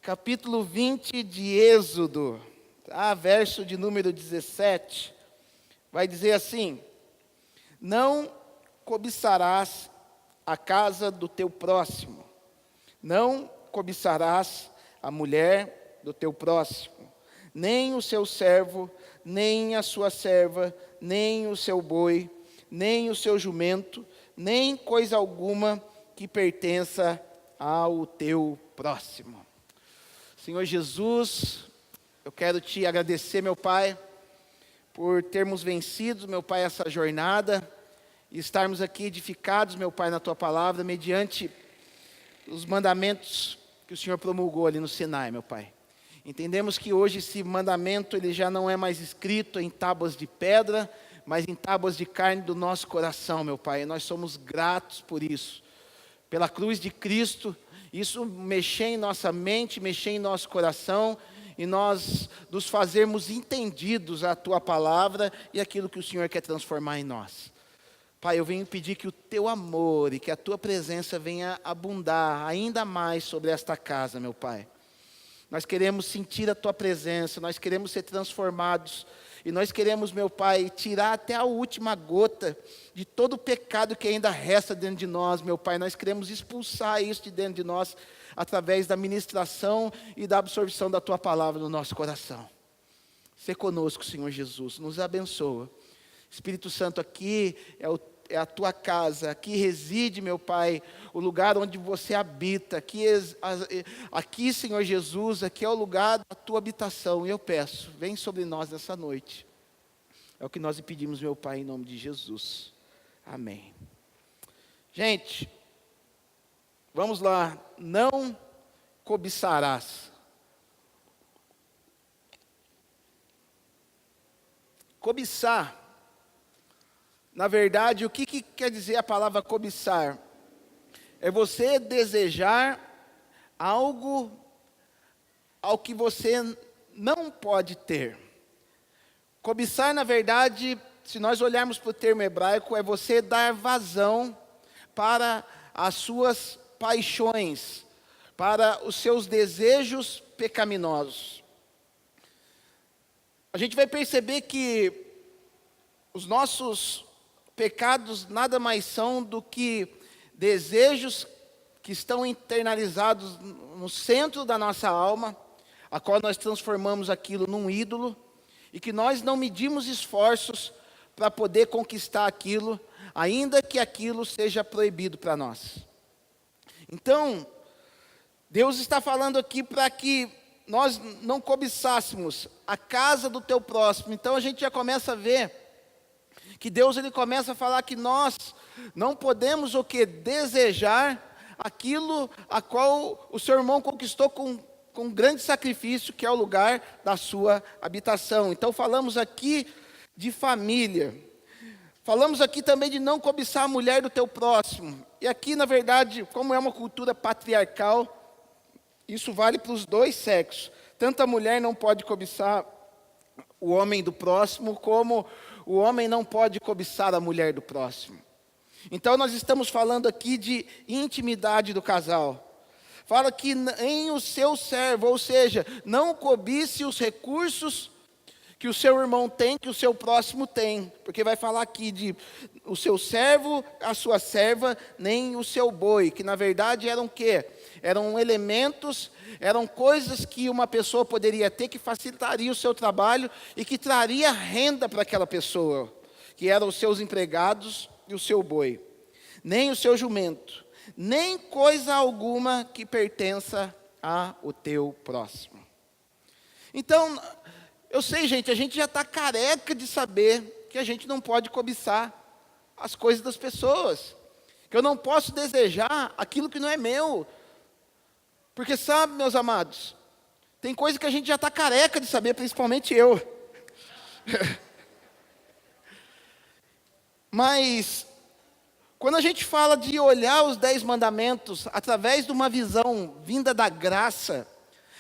capítulo 20 de Êxodo, verso de número 17, vai dizer assim: não cobiçarás a casa do teu próximo, não cobiçarás a mulher do teu próximo, nem o seu servo, nem a sua serva, nem o seu boi, nem o seu jumento, nem coisa alguma que pertença ao teu próximo. Senhor Jesus, eu quero te agradecer, meu Pai, por termos vencido, meu Pai, essa jornada e estarmos aqui edificados, meu Pai, na tua palavra, mediante os mandamentos que o Senhor promulgou ali no Sinai, meu Pai. Entendemos que hoje esse mandamento ele já não é mais escrito em tábuas de pedra, mas em tábuas de carne do nosso coração, meu Pai. E nós somos gratos por isso. Pela cruz de Cristo, isso mexer em nossa mente, mexer em nosso coração, e nós nos fazermos entendidos a tua palavra e aquilo que o Senhor quer transformar em nós. Pai, eu venho pedir que o teu amor e que a tua presença venha abundar ainda mais sobre esta casa, meu Pai. Nós queremos sentir a tua presença, nós queremos ser transformados, e nós queremos, meu Pai, tirar até a última gota de todo o pecado que ainda resta dentro de nós, meu Pai. Nós queremos expulsar isso de dentro de nós, através da ministração e da absorção da tua palavra no nosso coração. Sê conosco, Senhor Jesus, nos abençoa. Espírito Santo, aqui é a tua casa, aqui reside, meu Pai, o lugar onde você habita, aqui, Senhor Jesus, aqui é o lugar da tua habitação, e eu peço, vem sobre nós nessa noite, é o que nós lhe pedimos, meu Pai, em nome de Jesus, amém. Gente, vamos lá, não cobiçarás. Cobiçar, na verdade, o que quer dizer a palavra cobiçar? É você desejar algo ao que você não pode ter. Cobiçar, na verdade, se nós olharmos para o termo hebraico, é você dar vazão para as suas paixões, para os seus desejos pecaminosos. A gente vai perceber que os nossos pecados nada mais são do que desejos que estão internalizados no centro da nossa alma, a qual nós transformamos aquilo num ídolo, e que nós não medimos esforços para poder conquistar aquilo, ainda que aquilo seja proibido para nós. Então, Deus está falando aqui para que nós não cobiçássemos a casa do teu próximo. Então a gente já começa a ver que Deus ele começa a falar que nós não podemos o que? Desejar aquilo a qual o seu irmão conquistou com grande sacrifício, que é o lugar da sua habitação. Então falamos aqui de família. Falamos aqui também de não cobiçar a mulher do teu próximo. E aqui, na verdade, como é uma cultura patriarcal, isso vale para os dois sexos. Tanto a mulher não pode cobiçar o homem do próximo, como o homem não pode cobiçar a mulher do próximo. Então nós estamos falando aqui de intimidade do casal. Fala que em o seu servo, ou seja, não cobice os recursos que o seu irmão tem, que o seu próximo tem. Porque vai falar aqui de o seu servo, a sua serva, nem o seu boi, que na verdade eram o quê? Eram elementos, eram coisas que uma pessoa poderia ter que facilitaria o seu trabalho e que traria renda para aquela pessoa, que eram os seus empregados e o seu boi. Nem o seu jumento, nem coisa alguma que pertença ao teu próximo. Então, eu sei, gente, a gente já está careca de saber que a gente não pode cobiçar as coisas das pessoas, que eu não posso desejar aquilo que não é meu. Porque sabe, meus amados, tem coisa que a gente já está careca de saber, principalmente eu. Mas, quando a gente fala de olhar os 10 mandamentos através de uma visão vinda da graça,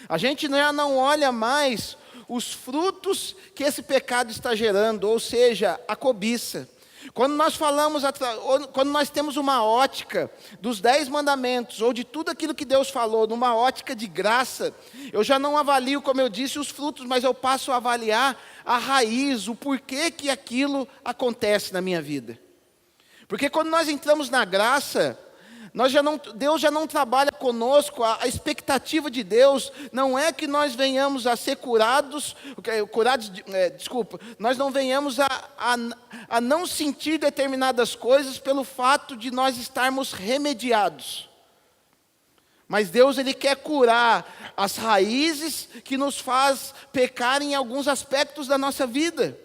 a gente já não olha mais os frutos que esse pecado está gerando, ou seja, a cobiça. Quando nós falamos, ou quando nós temos uma ótica dos 10 mandamentos, ou de tudo aquilo que Deus falou, numa ótica de graça, eu já não avalio, como eu disse, os frutos, mas eu passo a avaliar a raiz, o porquê que aquilo acontece na minha vida. Porque quando nós entramos na graça, Deus já não trabalha conosco, a expectativa de Deus não é que nós venhamos a ser nós não venhamos a não sentir determinadas coisas pelo fato de nós estarmos remediados. Mas Deus, Ele quer curar as raízes que nos faz pecar em alguns aspectos da nossa vida.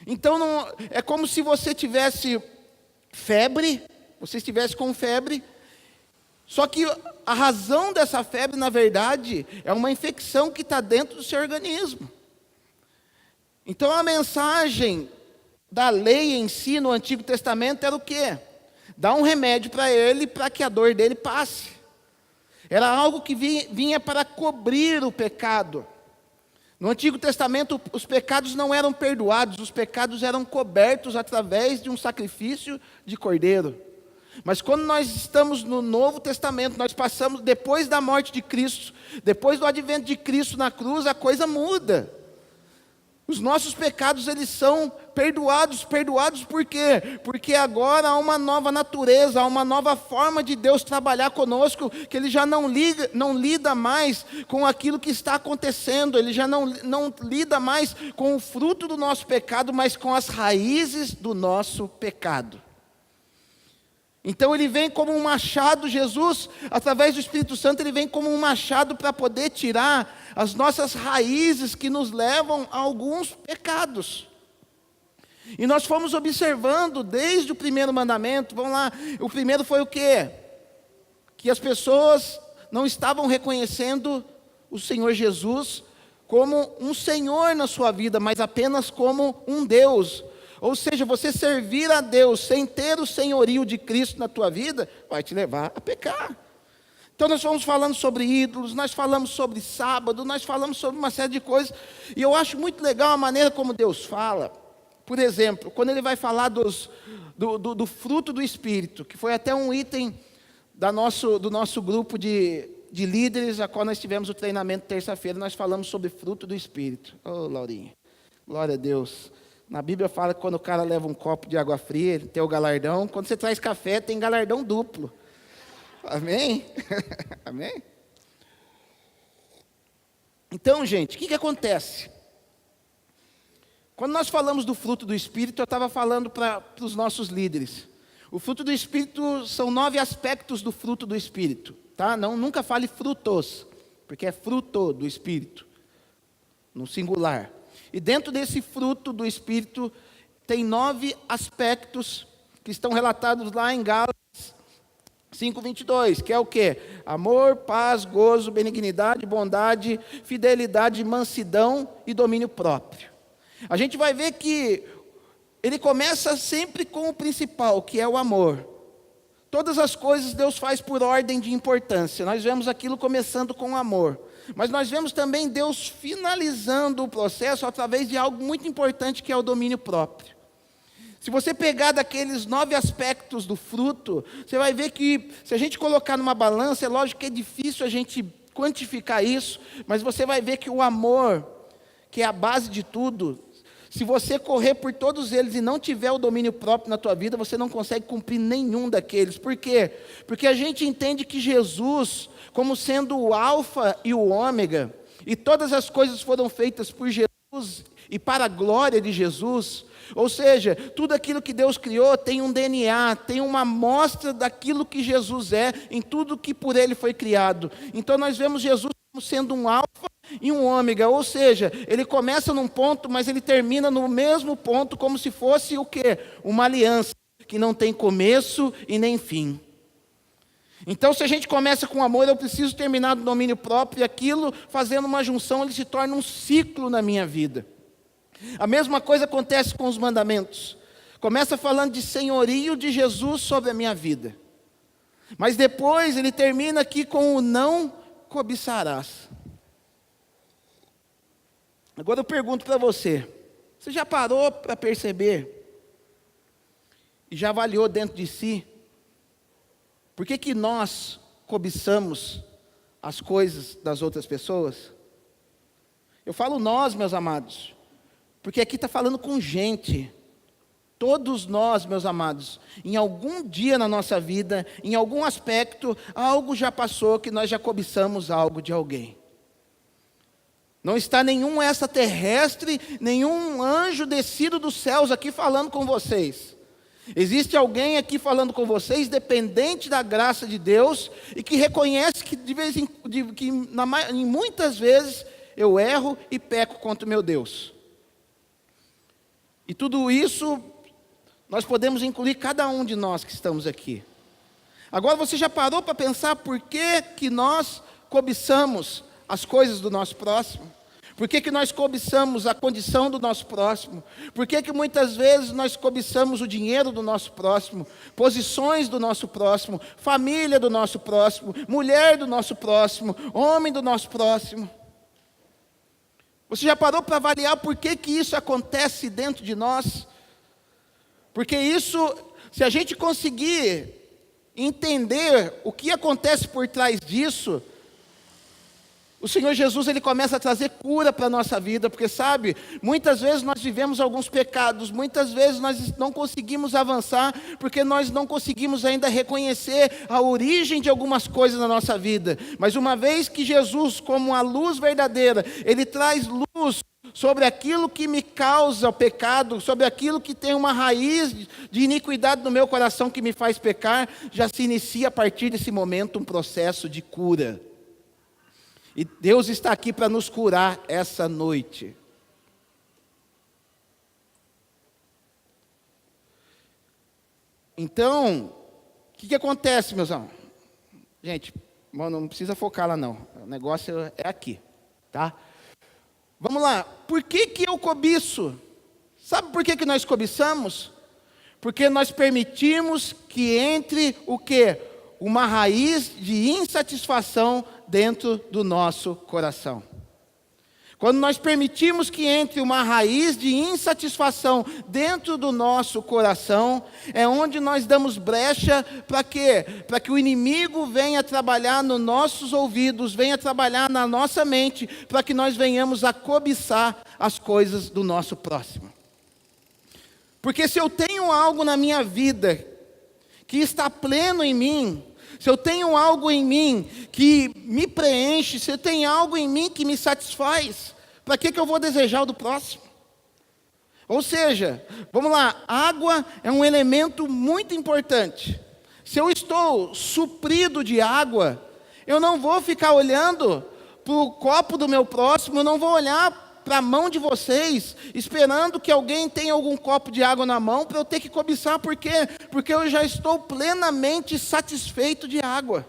Então, é como se você tivesse febre, você estivesse com febre, só que a razão dessa febre, na verdade, é uma infecção que está dentro do seu organismo. Então a mensagem da lei em si, no Antigo Testamento, era o quê? Dar um remédio para ele, para que a dor dele passe. Era algo que vinha para cobrir o pecado. No Antigo Testamento, os pecados não eram perdoados, os pecados eram cobertos através de um sacrifício de cordeiro. Mas quando nós estamos no Novo Testamento, nós passamos, depois da morte de Cristo, depois do advento de Cristo na cruz, a coisa muda. Os nossos pecados, eles são perdoados por quê? Porque agora há uma nova natureza, há uma nova forma de Deus trabalhar conosco, que Ele já não lida mais com aquilo que está acontecendo, Ele já não lida mais com o fruto do nosso pecado, mas com as raízes do nosso pecado. Então Ele vem como um machado, Jesus, através do Espírito Santo, Ele vem como um machado para poder tirar as nossas raízes que nos levam a alguns pecados. E nós fomos observando desde o primeiro mandamento, vamos lá, o primeiro foi o quê? Que as pessoas não estavam reconhecendo o Senhor Jesus como um Senhor na sua vida, mas apenas como um Deus. Ou seja, você servir a Deus sem ter o senhorio de Cristo na tua vida, vai te levar a pecar. Então nós fomos falando sobre ídolos, nós falamos sobre sábado, nós falamos sobre uma série de coisas. E eu acho muito legal a maneira como Deus fala. Por exemplo, quando Ele vai falar do fruto do Espírito, que foi até um item do nosso grupo de líderes, a qual nós tivemos o treinamento terça-feira, nós falamos sobre fruto do Espírito. Oh, Laurinha, glória a Deus. Na Bíblia fala que quando o cara leva um copo de água fria, ele tem o galardão. Quando você traz café, tem galardão duplo. Amém? Amém? Então, gente, o que acontece? Quando nós falamos do fruto do Espírito, eu estava falando para os nossos líderes. O fruto do Espírito são 9 aspectos do fruto do Espírito. Tá? Nunca fale frutos, porque é fruto do Espírito, no singular. E dentro desse fruto do Espírito, tem 9 aspectos que estão relatados lá em Gálatas 5:22, que é o quê? Amor, paz, gozo, benignidade, bondade, fidelidade, mansidão e domínio próprio. A gente vai ver que ele começa sempre com o principal, que é o amor. Todas as coisas Deus faz por ordem de importância. Nós vemos aquilo começando com o amor. Mas nós vemos também Deus finalizando o processo através de algo muito importante, que é o domínio próprio. Se você pegar daqueles 9 aspectos do fruto, você vai ver que, se a gente colocar numa balança, é lógico que é difícil a gente quantificar isso, mas você vai ver que o amor, que é a base de tudo, se você correr por todos eles e não tiver o domínio próprio na tua vida, você não consegue cumprir nenhum daqueles. Por quê? Porque a gente entende que Jesus, como sendo o alfa e o ômega, e todas as coisas foram feitas por Jesus e para a glória de Jesus, ou seja, tudo aquilo que Deus criou tem um DNA, tem uma amostra daquilo que Jesus é, em tudo que por Ele foi criado. Então nós vemos Jesus como sendo um alfa e um ômega, ou seja, Ele começa num ponto, mas Ele termina no mesmo ponto, como se fosse o quê? Uma aliança, que não tem começo e nem fim. Então, se a gente começa com amor, eu preciso terminar no domínio próprio, e aquilo, fazendo uma junção, ele se torna um ciclo na minha vida. A mesma coisa acontece com os mandamentos. Começa falando de senhorio de Jesus sobre a minha vida. Mas depois ele termina aqui com o não cobiçarás. Agora eu pergunto para você, você já parou para perceber e já avaliou dentro de si, por que nós cobiçamos as coisas das outras pessoas? Eu falo nós, meus amados, porque aqui está falando com gente. Todos nós, meus amados, em algum dia na nossa vida, em algum aspecto, algo já passou que nós já cobiçamos algo de alguém. Não está nenhum extraterrestre, nenhum anjo descido dos céus aqui falando com vocês. Existe alguém aqui falando com vocês, dependente da graça de Deus, e que reconhece que muitas vezes eu erro e peco contra o meu Deus. E tudo isso nós podemos incluir cada um de nós que estamos aqui. Agora você já parou para pensar por que nós cobiçamos as coisas do nosso próximo? Por que nós cobiçamos a condição do nosso próximo? Por que muitas vezes nós cobiçamos o dinheiro do nosso próximo, posições do nosso próximo, família do nosso próximo, mulher do nosso próximo, homem do nosso próximo? Você já parou para avaliar por que isso acontece dentro de nós? Porque isso, se a gente conseguir entender o que acontece por trás disso, o Senhor Jesus, Ele começa a trazer cura para a nossa vida, porque sabe, muitas vezes nós vivemos alguns pecados, muitas vezes nós não conseguimos avançar, porque nós não conseguimos ainda reconhecer a origem de algumas coisas na nossa vida, mas uma vez que Jesus, como a luz verdadeira, Ele traz luz sobre aquilo que me causa o pecado, sobre aquilo que tem uma raiz de iniquidade no meu coração que me faz pecar, já se inicia a partir desse momento um processo de cura. E Deus está aqui para nos curar essa noite. Então, o que acontece, meus irmãos? Gente, não precisa focar lá não. O negócio é aqui, tá? Vamos lá. Por que eu cobiço? Sabe por que nós cobiçamos? Porque nós permitimos que entre o quê? Uma raiz de insatisfação dentro do nosso coração. Quando nós permitimos que entre uma raiz de insatisfação dentro do nosso coração, é onde nós damos brecha para quê? Para que o inimigo venha trabalhar nos nossos ouvidos, venha trabalhar na nossa mente, para que nós venhamos a cobiçar as coisas do nosso próximo. Porque se eu tenho algo na minha vida que está pleno em mim, se eu tenho algo em mim que me preenche, se eu tenho algo em mim que me satisfaz, para que eu vou desejar o do próximo? Ou seja, vamos lá, água é um elemento muito importante. Se eu estou suprido de água, eu não vou ficar olhando para o copo do meu próximo, eu não vou olhar para a mão de vocês, esperando que alguém tenha algum copo de água na mão, para eu ter que cobiçar. Por quê? Porque eu já estou plenamente satisfeito de água.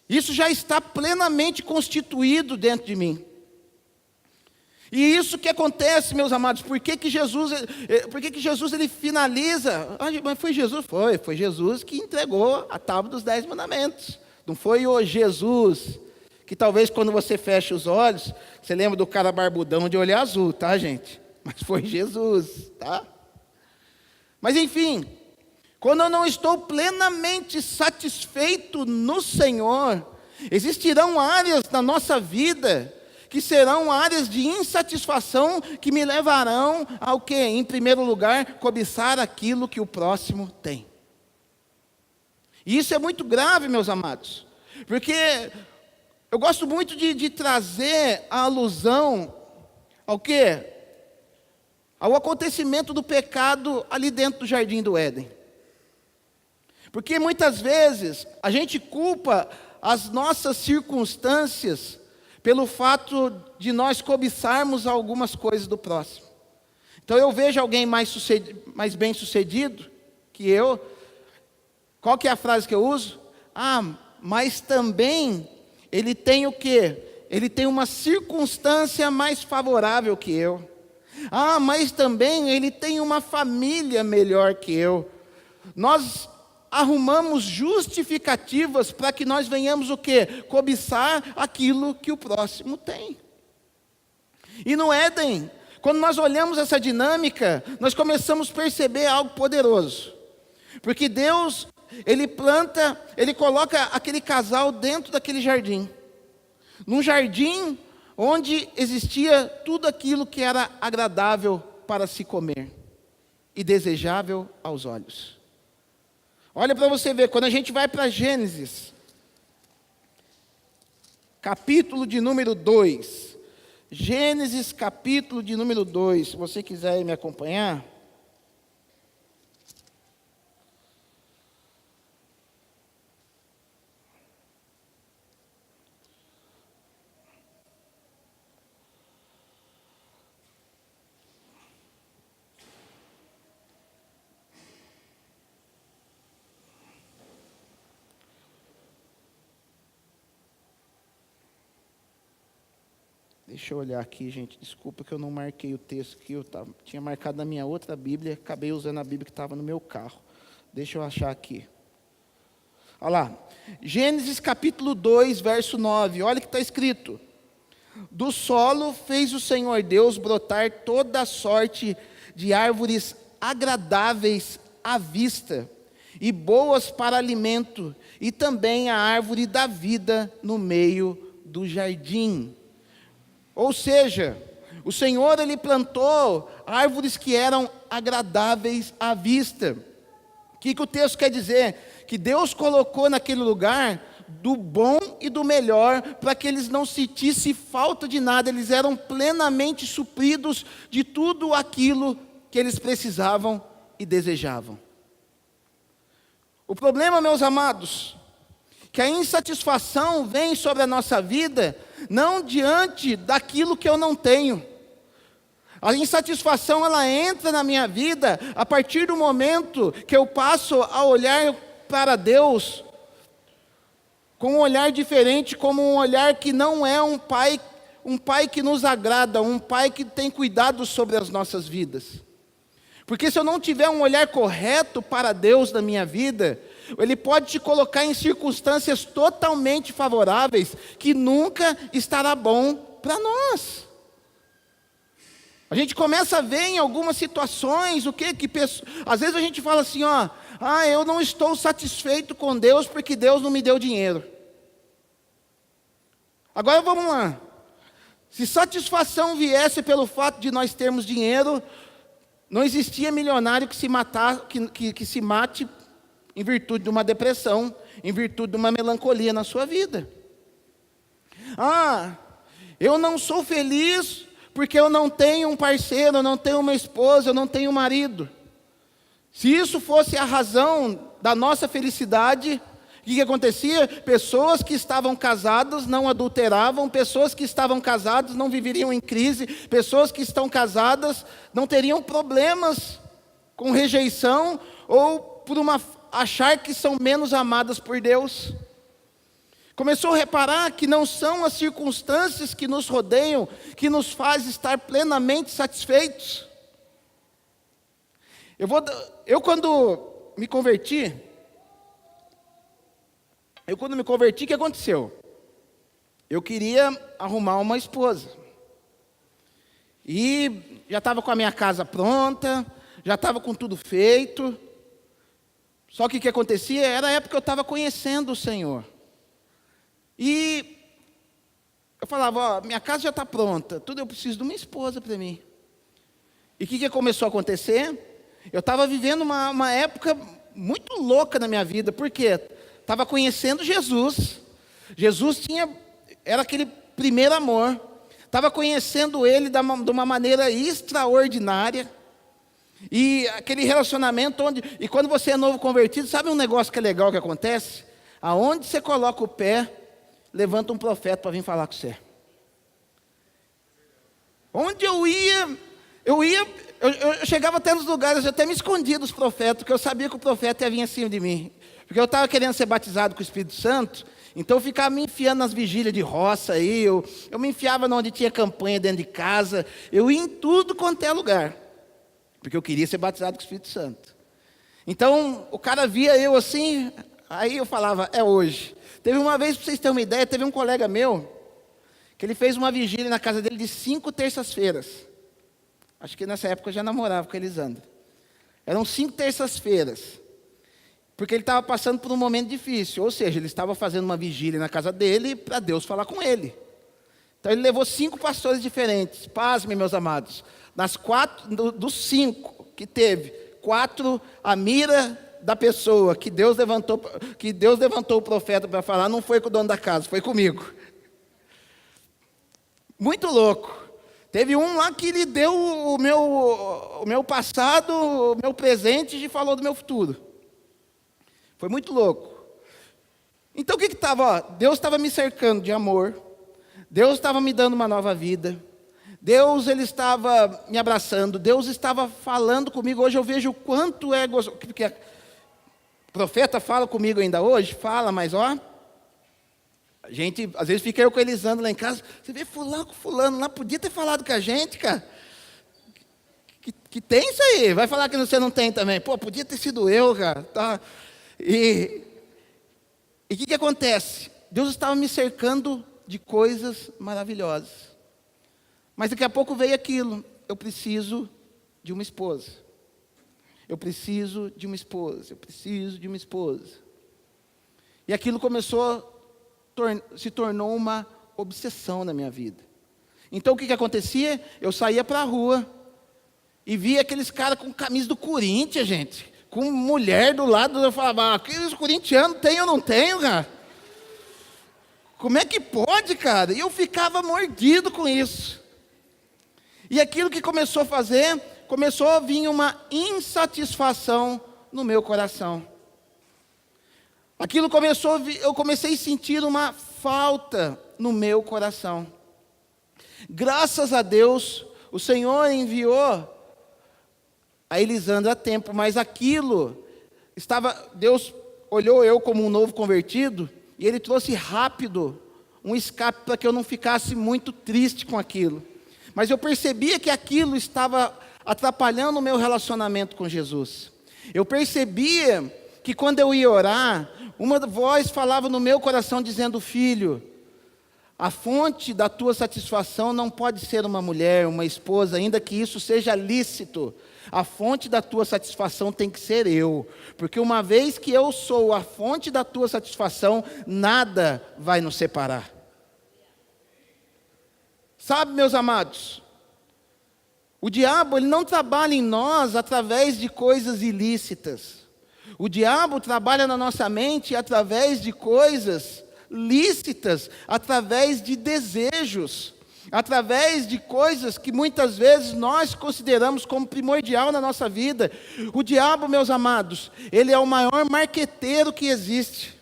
Isso já está plenamente constituído dentro de mim. E isso que acontece, meus amados, por que Jesus ele finaliza? Mas foi Jesus? Foi Jesus que entregou a tábua dos 10 mandamentos. Não foi o Jesus que talvez quando você fecha os olhos, você lembra do cara barbudão de olho azul, tá, gente? Mas foi Jesus, tá? Mas enfim, quando eu não estou plenamente satisfeito no Senhor, existirão áreas na nossa vida que serão áreas de insatisfação que me levarão ao quê? Em primeiro lugar, cobiçar aquilo que o próximo tem. E isso é muito grave, meus amados, porque eu gosto muito de trazer a alusão ao quê? Ao acontecimento do pecado ali dentro do jardim do Éden. Porque muitas vezes a gente culpa as nossas circunstâncias pelo fato de nós cobiçarmos algumas coisas do próximo. Então eu vejo alguém mais bem sucedido que eu. Qual que é a frase que eu uso? Mas também ele tem o quê? Ele tem uma circunstância mais favorável que eu. Mas também ele tem uma família melhor que eu. Nós arrumamos justificativas para que nós venhamos o quê? Cobiçar aquilo que o próximo tem. E no Éden, Quando nós olhamos essa dinâmica, nós começamos a perceber algo poderoso. Porque Deus, Ele planta, Ele coloca aquele casal dentro daquele jardim. Num jardim onde existia tudo aquilo que era agradável para se comer e desejável aos olhos. Olha para você ver, quando a gente vai para Gênesis, capítulo de número 2. Gênesis, capítulo de número 2. Se você quiser me acompanhar. Deixa eu olhar aqui, gente. Desculpa que eu não marquei o texto que eu tinha marcado na minha outra Bíblia. Acabei usando a Bíblia que estava no meu carro. Deixa eu achar aqui. Olha lá. Gênesis capítulo 2, verso 9. Olha o que está escrito. Do solo fez o Senhor Deus brotar toda a sorte de árvores agradáveis à vista e boas para alimento, e também a árvore da vida no meio do jardim. Ou seja, o Senhor, Ele plantou árvores que eram agradáveis à vista. O que o texto quer dizer? Que Deus colocou naquele lugar do bom e do melhor, para que eles não sentissem falta de nada, eles eram plenamente supridos de tudo aquilo que eles precisavam e desejavam. O problema, meus amados, que a insatisfação vem sobre a nossa vida, não diante daquilo que eu não tenho. A insatisfação, ela entra na minha vida a partir do momento que eu passo a olhar para Deus com um olhar diferente, como um olhar que não é um pai que nos agrada, um pai que tem cuidado sobre as nossas vidas. Porque se eu não tiver um olhar correto para Deus na minha vida, Ele pode te colocar em circunstâncias totalmente favoráveis, que nunca estará bom para nós. A gente começa a ver em algumas situações, às vezes a gente fala assim, eu não estou satisfeito com Deus, porque Deus não me deu dinheiro. Agora vamos lá, se satisfação viesse pelo fato de nós termos dinheiro, não existia milionário que se mate em virtude de uma depressão, em virtude de uma melancolia na sua vida. Eu não sou feliz porque eu não tenho um parceiro, eu não tenho uma esposa, eu não tenho um marido. Se isso fosse a razão da nossa felicidade, o que acontecia? Pessoas que estavam casadas não adulteravam, pessoas que estavam casadas não viveriam em crise, pessoas que estão casadas não teriam problemas com rejeição ou por achar que são menos amadas por Deus. Começou a reparar que não são as circunstâncias que nos rodeiam que nos faz estar plenamente satisfeitos. Eu quando me converti, o que aconteceu? Eu queria arrumar uma esposa. E já estava com a minha casa pronta, já estava com tudo feito. Só que o que acontecia era a época que eu estava conhecendo o Senhor. E eu falava, minha casa já está pronta, tudo, eu preciso de uma esposa para mim. E o que começou a acontecer? Eu estava vivendo uma época muito louca na minha vida, por quê? Estava conhecendo Jesus. Jesus era aquele primeiro amor. Estava conhecendo Ele de uma maneira extraordinária. E aquele relacionamento e quando você é novo convertido, sabe um negócio que é legal que acontece? Aonde você coloca o pé, levanta um profeta para vir falar com você. Onde eu chegava até nos lugares, eu até me escondia dos profetas, porque eu sabia que o profeta ia vir acima de mim. Porque eu estava querendo ser batizado com o Espírito Santo, então eu ficava me enfiando nas vigílias de roça aí, eu me enfiava onde tinha campanha dentro de casa, eu ia em tudo quanto é lugar, porque eu queria ser batizado com o Espírito Santo. Então o cara via eu assim, aí eu falava, é hoje. Teve uma vez, para vocês terem uma ideia, teve um colega meu, que ele fez uma vigília na casa dele de 5 terças-feiras. Acho que nessa época eu já namorava com a Elisandra. Eram 5 terças-feiras. Porque ele estava passando por um momento difícil. Ou seja, ele estava fazendo uma vigília na casa dele para Deus falar com ele. Então ele levou 5 pastores diferentes. Pasmem, meus amados. Nas 4, dos 5 que teve, 4, a mira da pessoa que Deus levantou o profeta para falar, não foi com o dono da casa, foi comigo. Muito louco. Teve um lá que lhe deu o meu passado, o meu presente e falou do meu futuro. Foi muito louco. Então o que estava? Deus estava me cercando de amor. Deus estava me dando uma nova vida. Deus, ele estava me abraçando. Deus estava falando comigo. Hoje eu vejo o quanto é gostoso. Porque o profeta fala comigo ainda hoje? Fala, mas ó... A gente, às vezes fica eu com a Elisandra lá em casa, você vê fulano lá, podia ter falado com a gente, cara. Que tem isso aí, vai falar que você não tem também. Pô, podia ter sido eu, cara. Tá. E o que acontece? Deus estava me cercando de coisas maravilhosas. Mas daqui a pouco veio aquilo, eu preciso de uma esposa. Eu preciso de uma esposa, eu preciso de uma esposa. E aquilo se tornou uma obsessão na minha vida. Então o que acontecia? Eu saía para a rua e via aqueles caras com camisa do Corinthians, gente, com mulher do lado, eu falava, aqueles corintianos tem ou não tenho, cara? Como é que pode, cara? E eu ficava mordido com isso. E aquilo que começou a fazer, começou a vir uma insatisfação no meu coração. Aquilo eu comecei a sentir uma falta no meu coração. Graças a Deus, o Senhor enviou a Elisandra a tempo, mas Deus olhou eu como um novo convertido, e Ele trouxe rápido um escape para que eu não ficasse muito triste com aquilo. Mas eu percebia que aquilo estava atrapalhando o meu relacionamento com Jesus. Eu percebia que quando eu ia orar, uma voz falava no meu coração dizendo, filho, a fonte da tua satisfação não pode ser uma mulher, uma esposa, ainda que isso seja lícito. A fonte da tua satisfação tem que ser eu, porque uma vez que eu sou a fonte da tua satisfação, nada vai nos separar. Sabe, meus amados, o diabo ele não trabalha em nós através de coisas ilícitas. O diabo trabalha na nossa mente através de coisas lícitas, através de desejos, através de coisas que muitas vezes nós consideramos como primordial na nossa vida. O diabo, meus amados, ele é o maior marqueteiro que existe.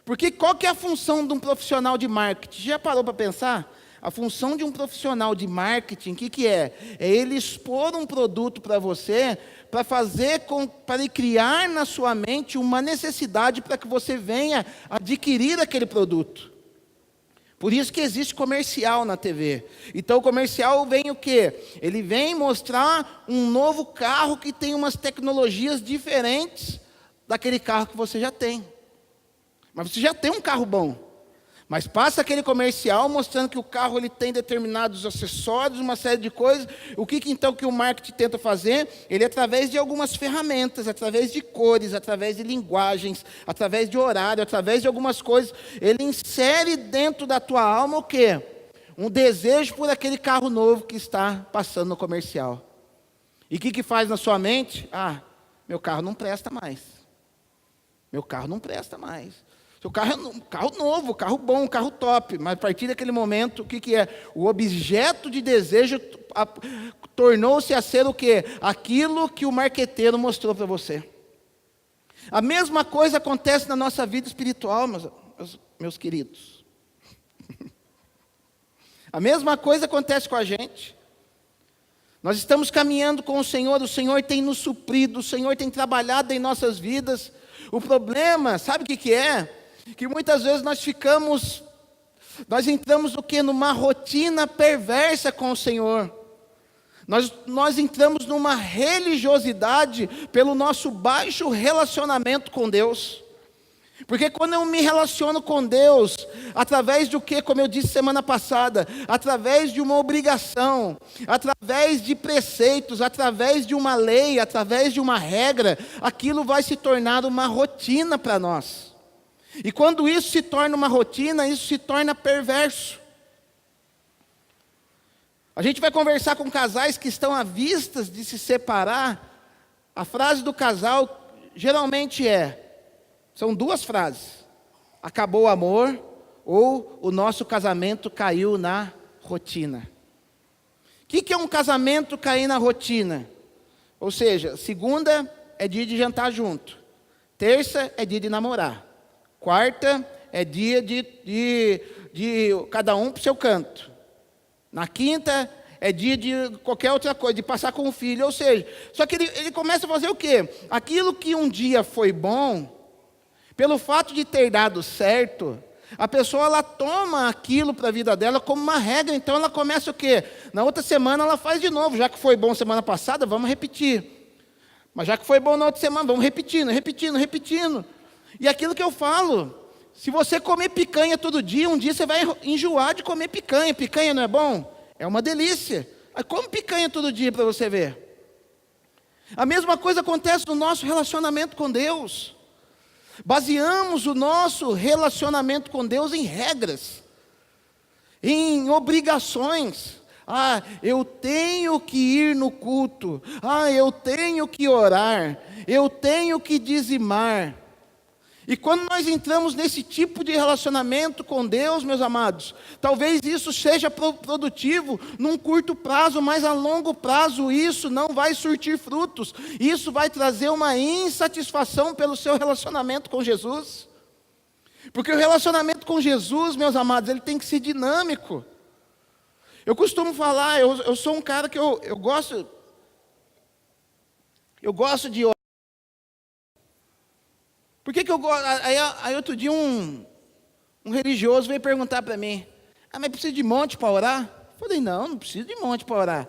Porque qual que é a função de um profissional de marketing? Já parou para pensar? A função de um profissional de marketing, o que é? É ele expor um produto para você, para ele criar na sua mente uma necessidade para que você venha adquirir aquele produto. Por isso que existe comercial na TV. Então o comercial vem o quê? Ele vem mostrar um novo carro que tem umas tecnologias diferentes daquele carro que você já tem. Mas você já tem um carro bom. Mas passa aquele comercial mostrando que o carro ele tem determinados acessórios, uma série de coisas. O que então que o marketing tenta fazer? Ele através de algumas ferramentas, através de cores, através de linguagens, através de horário, através de algumas coisas, ele insere dentro da tua alma o quê? Um desejo por aquele carro novo que está passando no comercial. E o que faz na sua mente? Meu carro não presta mais. Meu carro não presta mais. Seu carro é um carro novo, carro bom, carro top. Mas a partir daquele momento, o que é? O objeto de desejo tornou-se a ser o quê? Aquilo que o marqueteiro mostrou para você. A mesma coisa acontece na nossa vida espiritual, meus queridos. A mesma coisa acontece com a gente. Nós estamos caminhando com o Senhor tem nos suprido, o Senhor tem trabalhado em nossas vidas. O problema, sabe o que é? Que muitas vezes nós entramos o quê? Numa rotina perversa com o Senhor. Nós entramos numa religiosidade pelo nosso baixo relacionamento com Deus. Porque quando eu me relaciono com Deus, através do que, como eu disse semana passada, através de uma obrigação, através de preceitos, através de uma lei, através de uma regra, aquilo vai se tornar uma rotina para nós. E quando isso se torna uma rotina, isso se torna perverso. A gente vai conversar com casais que estão à vistas de se separar. A frase do casal geralmente são duas frases: acabou o amor, ou o nosso casamento caiu na rotina. O que é um casamento cair na rotina? Ou seja, segunda é dia de jantar junto, terça é dia de namorar, quarta é dia de cada um para o seu canto, na quinta é dia de qualquer outra coisa, de passar com o filho. Ou seja, só que ele começa a fazer o quê? Aquilo que um dia foi bom, pelo fato de ter dado certo, a pessoa ela toma aquilo para a vida dela como uma regra. Então ela começa o quê? Na outra semana ela faz de novo. Já que foi bom semana passada, vamos repetir. Mas já que foi bom na outra semana, vamos repetindo. E aquilo que eu falo, se você comer picanha todo dia, um dia você vai enjoar de comer picanha. Picanha não é bom? É uma delícia. Mas come picanha todo dia para você ver. A mesma coisa acontece no nosso relacionamento com Deus. Baseamos o nosso relacionamento com Deus em regras, em obrigações. Eu tenho que ir no culto. Eu tenho que orar. Eu tenho que dizimar. E quando nós entramos nesse tipo de relacionamento com Deus, meus amados, talvez isso seja produtivo num curto prazo, mas a longo prazo isso não vai surtir frutos. Isso vai trazer uma insatisfação pelo seu relacionamento com Jesus. Porque o relacionamento com Jesus, meus amados, ele tem que ser dinâmico. Eu costumo falar, eu sou um cara que eu gosto de orar. Por que eu gosto? Aí outro dia um religioso veio perguntar para mim: mas precisa de monte para orar? Eu falei: não precisa de monte para orar.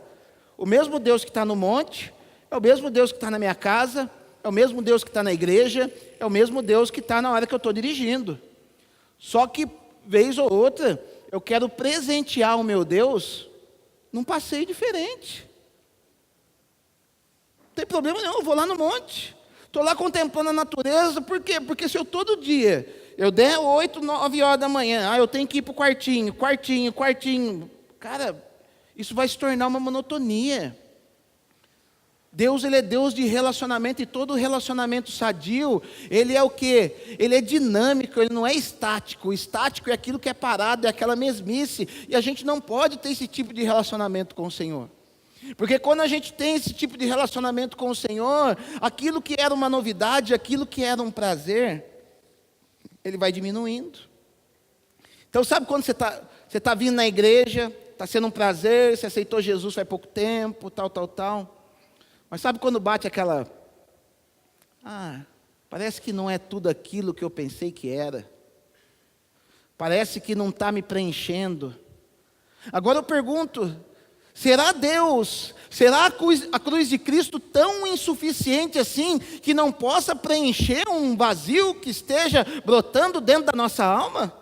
O mesmo Deus que está no monte é o mesmo Deus que está na minha casa, é o mesmo Deus que está na igreja, é o mesmo Deus que está na hora que eu estou dirigindo. Só que, vez ou outra, eu quero presentear o meu Deus num passeio diferente. Não tem problema nenhum, eu vou lá no monte. Estou lá contemplando a natureza. Por quê? Porque se eu todo dia, eu der 8, 9 horas da manhã, eu tenho que ir para o quartinho. Cara, isso vai se tornar uma monotonia. Deus, ele é Deus de relacionamento, e todo relacionamento sadio, ele é o quê? Ele é dinâmico, ele não é estático. O estático é aquilo que é parado, é aquela mesmice, e a gente não pode ter esse tipo de relacionamento com o Senhor. Porque quando a gente tem esse tipo de relacionamento com o Senhor, aquilo que era uma novidade, aquilo que era um prazer, ele vai diminuindo. Então sabe quando você está vindo na igreja, está sendo um prazer, você aceitou Jesus faz pouco tempo, tal. Mas sabe quando bate aquela... parece que não é tudo aquilo que eu pensei que era. Parece que não está me preenchendo. Agora eu pergunto... Será a cruz de Cristo tão insuficiente assim, que não possa preencher um vazio que esteja brotando dentro da nossa alma?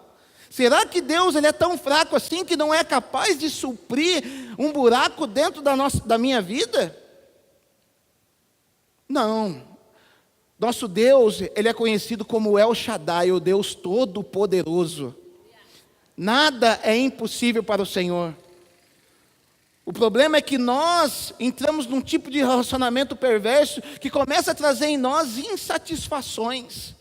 Será que Deus ele é tão fraco assim, que não é capaz de suprir um buraco dentro da minha vida? Não. Nosso Deus, ele é conhecido como El Shaddai, o Deus Todo-Poderoso. Nada é impossível para o Senhor. O problema é que nós entramos num tipo de relacionamento perverso que começa a trazer em nós insatisfações.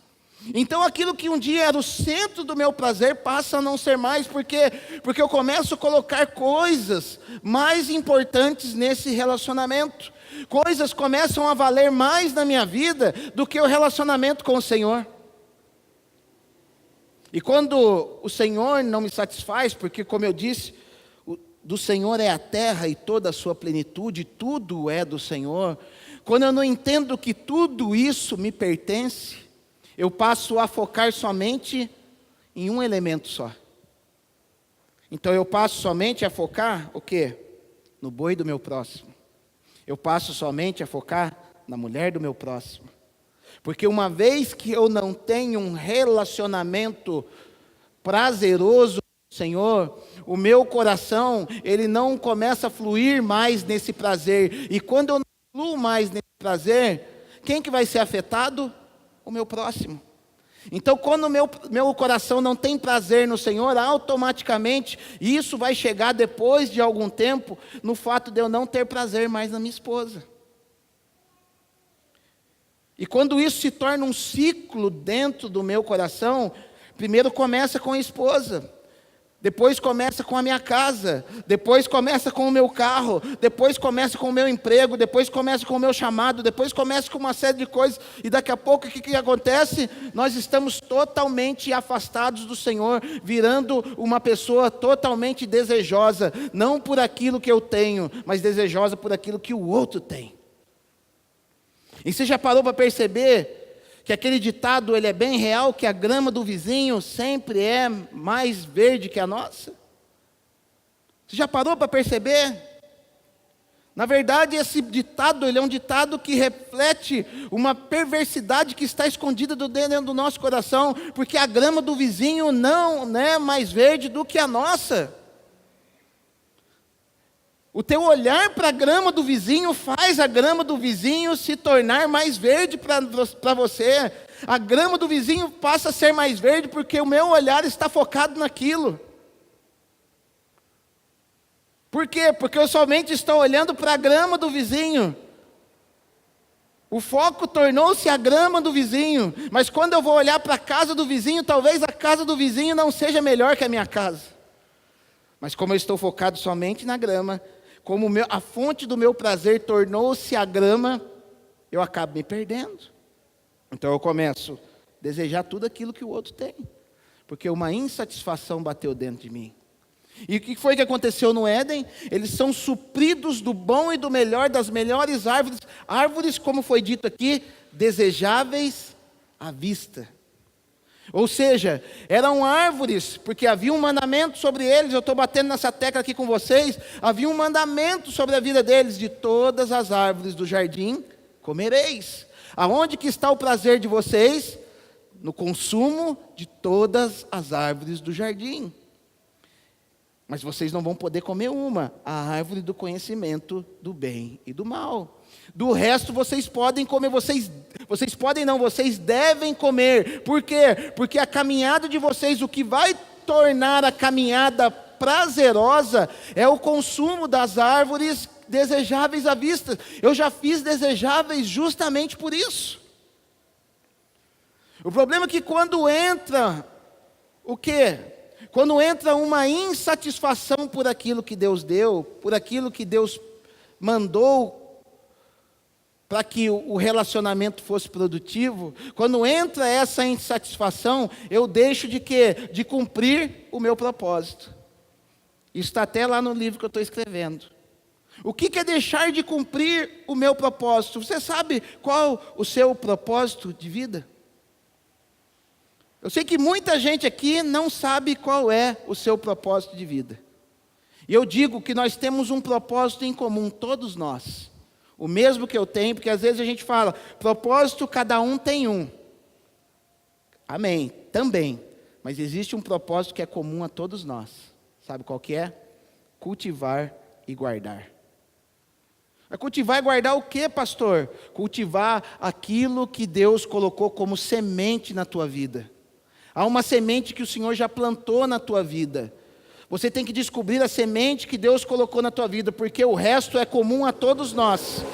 Então aquilo que um dia era o centro do meu prazer passa a não ser mais, porque eu começo a colocar coisas mais importantes nesse relacionamento. Coisas começam a valer mais na minha vida do que o relacionamento com o Senhor. E quando o Senhor não me satisfaz, porque como eu disse, do Senhor é a terra e toda a sua plenitude, tudo é do Senhor. Quando eu não entendo que tudo isso me pertence, eu passo a focar somente em um elemento só. Então eu passo somente a focar o quê? No boi do meu próximo. Eu passo somente a focar na mulher do meu próximo. Porque uma vez que eu não tenho um relacionamento prazeroso com o Senhor, o meu coração, ele não começa a fluir mais nesse prazer. E quando eu não fluo mais nesse prazer, quem que vai ser afetado? O meu próximo. Então, quando o meu coração não tem prazer no Senhor, automaticamente, isso vai chegar depois de algum tempo, no fato de eu não ter prazer mais na minha esposa. E quando isso se torna um ciclo dentro do meu coração, primeiro começa com a esposa, depois começa com a minha casa, depois começa com o meu carro, depois começa com o meu emprego, depois começa com o meu chamado, depois começa com uma série de coisas, e daqui a pouco o que acontece? Nós estamos totalmente afastados do Senhor, virando uma pessoa totalmente desejosa, não por aquilo que eu tenho, mas desejosa por aquilo que o outro tem. E você já parou para perceber que aquele ditado, ele é bem real, que a grama do vizinho sempre é mais verde que a nossa? Você já parou para perceber? Na verdade, esse ditado, ele é um ditado que reflete uma perversidade que está escondida dentro do nosso coração, porque a grama do vizinho não é mais verde do que a nossa. O teu olhar para a grama do vizinho faz a grama do vizinho se tornar mais verde para você. A grama do vizinho passa a ser mais verde porque o meu olhar está focado naquilo. Por quê? Porque eu somente estou olhando para a grama do vizinho. O foco tornou-se a grama do vizinho. Mas quando eu vou olhar para a casa do vizinho, talvez a casa do vizinho não seja melhor que a minha casa. Mas como eu estou focado somente na grama, como a fonte do meu prazer tornou-se a grama, eu acabo me perdendo. Então eu começo a desejar tudo aquilo que o outro tem, porque uma insatisfação bateu dentro de mim. E o que foi que aconteceu no Éden? Eles são supridos do bom e do melhor, das melhores árvores, como foi dito aqui, desejáveis à vista. Ou seja, eram árvores, porque havia um mandamento sobre eles, eu estou batendo nessa tecla aqui com vocês, havia um mandamento sobre a vida deles: de todas as árvores do jardim comereis. Aonde que está o prazer de vocês? No consumo de todas as árvores do jardim. Mas vocês não vão poder comer a árvore do conhecimento do bem e do mal. Do resto vocês podem comer, vocês podem não, vocês devem comer. Por quê? Porque a caminhada de vocês, o que vai tornar a caminhada prazerosa é o consumo das árvores desejáveis à vista. Eu já fiz desejáveis justamente por isso. O problema é que quando entra o quê? Quando entra uma insatisfação por aquilo que Deus deu, por aquilo que Deus mandou para que o relacionamento fosse produtivo, quando entra essa insatisfação, eu deixo de quê? De cumprir o meu propósito. Isso está até lá no livro que eu estou escrevendo. O que é deixar de cumprir o meu propósito? Você sabe qual o seu propósito de vida? Eu sei que muita gente aqui não sabe qual é o seu propósito de vida. E eu digo que nós temos um propósito em comum, todos nós. O mesmo que eu tenho, porque às vezes a gente fala, propósito cada um tem um. Amém, também. Mas existe um propósito que é comum a todos nós. Sabe qual que é? Cultivar e guardar. Vai cultivar e guardar o que, pastor? Cultivar aquilo que Deus colocou como semente na tua vida. Há uma semente que o Senhor já plantou na tua vida. Você tem que descobrir a semente que Deus colocou na tua vida, porque o resto é comum a todos nós.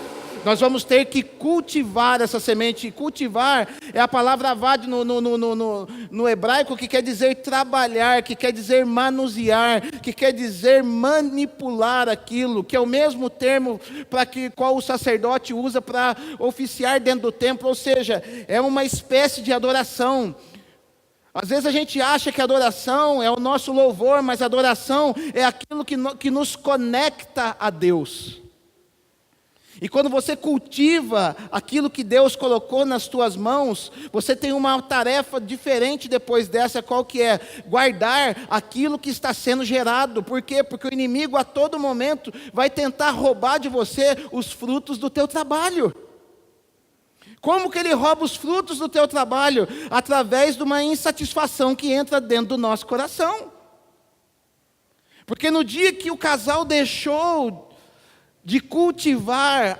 Nós vamos ter que cultivar essa semente. E cultivar é a palavra avad no hebraico, que quer dizer trabalhar, que quer dizer manusear, que quer dizer manipular aquilo, que é o mesmo termo qual o sacerdote usa para oficiar dentro do templo, ou seja, é uma espécie de adoração. Às vezes a gente acha que a adoração é o nosso louvor, mas a adoração é aquilo que nos conecta a Deus. E quando você cultiva aquilo que Deus colocou nas tuas mãos, você tem uma tarefa diferente depois dessa, qual que é? Guardar aquilo que está sendo gerado. Por quê? Porque o inimigo a todo momento vai tentar roubar de você os frutos do teu trabalho. Como que ele rouba os frutos do teu trabalho? Através de uma insatisfação que entra dentro do nosso coração. Porque no dia que o casal deixou de cultivar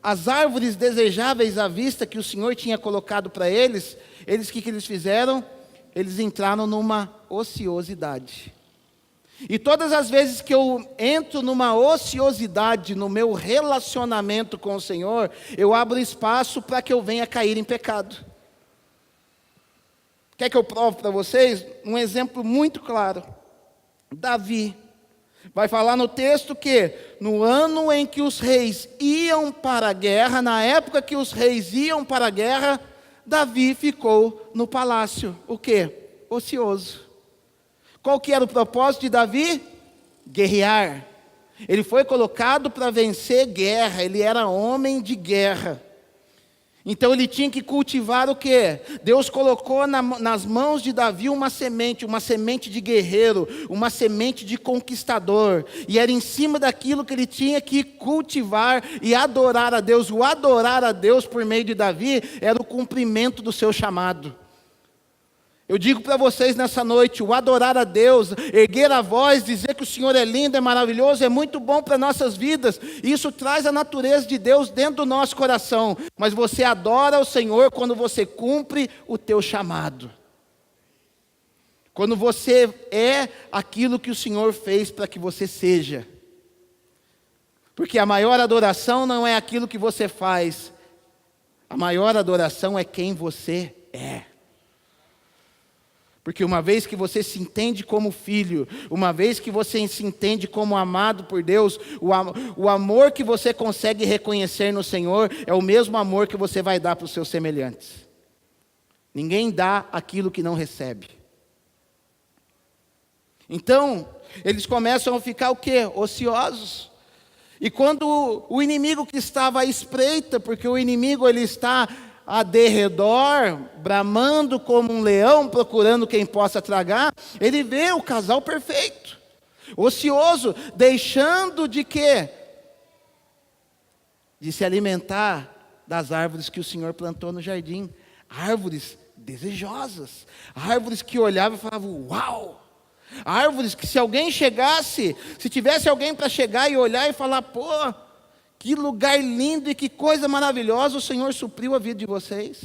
as árvores desejáveis à vista que o Senhor tinha colocado para eles, o que eles fizeram? Eles entraram numa ociosidade. E todas as vezes que eu entro numa ociosidade no meu relacionamento com o Senhor, eu abro espaço para que eu venha cair em pecado. Quer que eu prove para vocês? Um exemplo muito claro. Davi vai falar no texto que no ano em que os reis iam para a guerra, na época que os reis iam para a guerra, Davi ficou no palácio. O quê? Ocioso. Qual que era o propósito de Davi? Guerrear. Ele foi colocado para vencer guerra, ele era homem de guerra. Então ele tinha que cultivar o quê? Deus colocou nas mãos de Davi uma semente de guerreiro, uma semente de conquistador. E era em cima daquilo que ele tinha que cultivar e adorar a Deus. O adorar a Deus por meio de Davi era o cumprimento do seu chamado. Eu digo para vocês nessa noite, o adorar a Deus, erguer a voz, dizer que o Senhor é lindo, é maravilhoso, é muito bom para nossas vidas. Isso traz a natureza de Deus dentro do nosso coração. Mas você adora o Senhor quando você cumpre o teu chamado. Quando você é aquilo que o Senhor fez para que você seja. Porque a maior adoração não é aquilo que você faz. A maior adoração é quem você é. Porque uma vez que você se entende como filho, uma vez que você se entende como amado por Deus, o amor que você consegue reconhecer no Senhor é o mesmo amor que você vai dar para os seus semelhantes. Ninguém dá aquilo que não recebe. Então, eles começam a ficar o quê? Ociosos. E quando o inimigo que estava à espreita, porque o inimigo ele está a derredor, bramando como um leão, procurando quem possa tragar, ele vê o casal perfeito, ocioso, deixando de quê? De se alimentar das árvores que o Senhor plantou no jardim, árvores desejosas, árvores que olhavam e falavam, uau! Árvores que se alguém chegasse, se tivesse alguém para chegar e olhar e falar, pô, que lugar lindo e que coisa maravilhosa, o Senhor supriu a vida de vocês.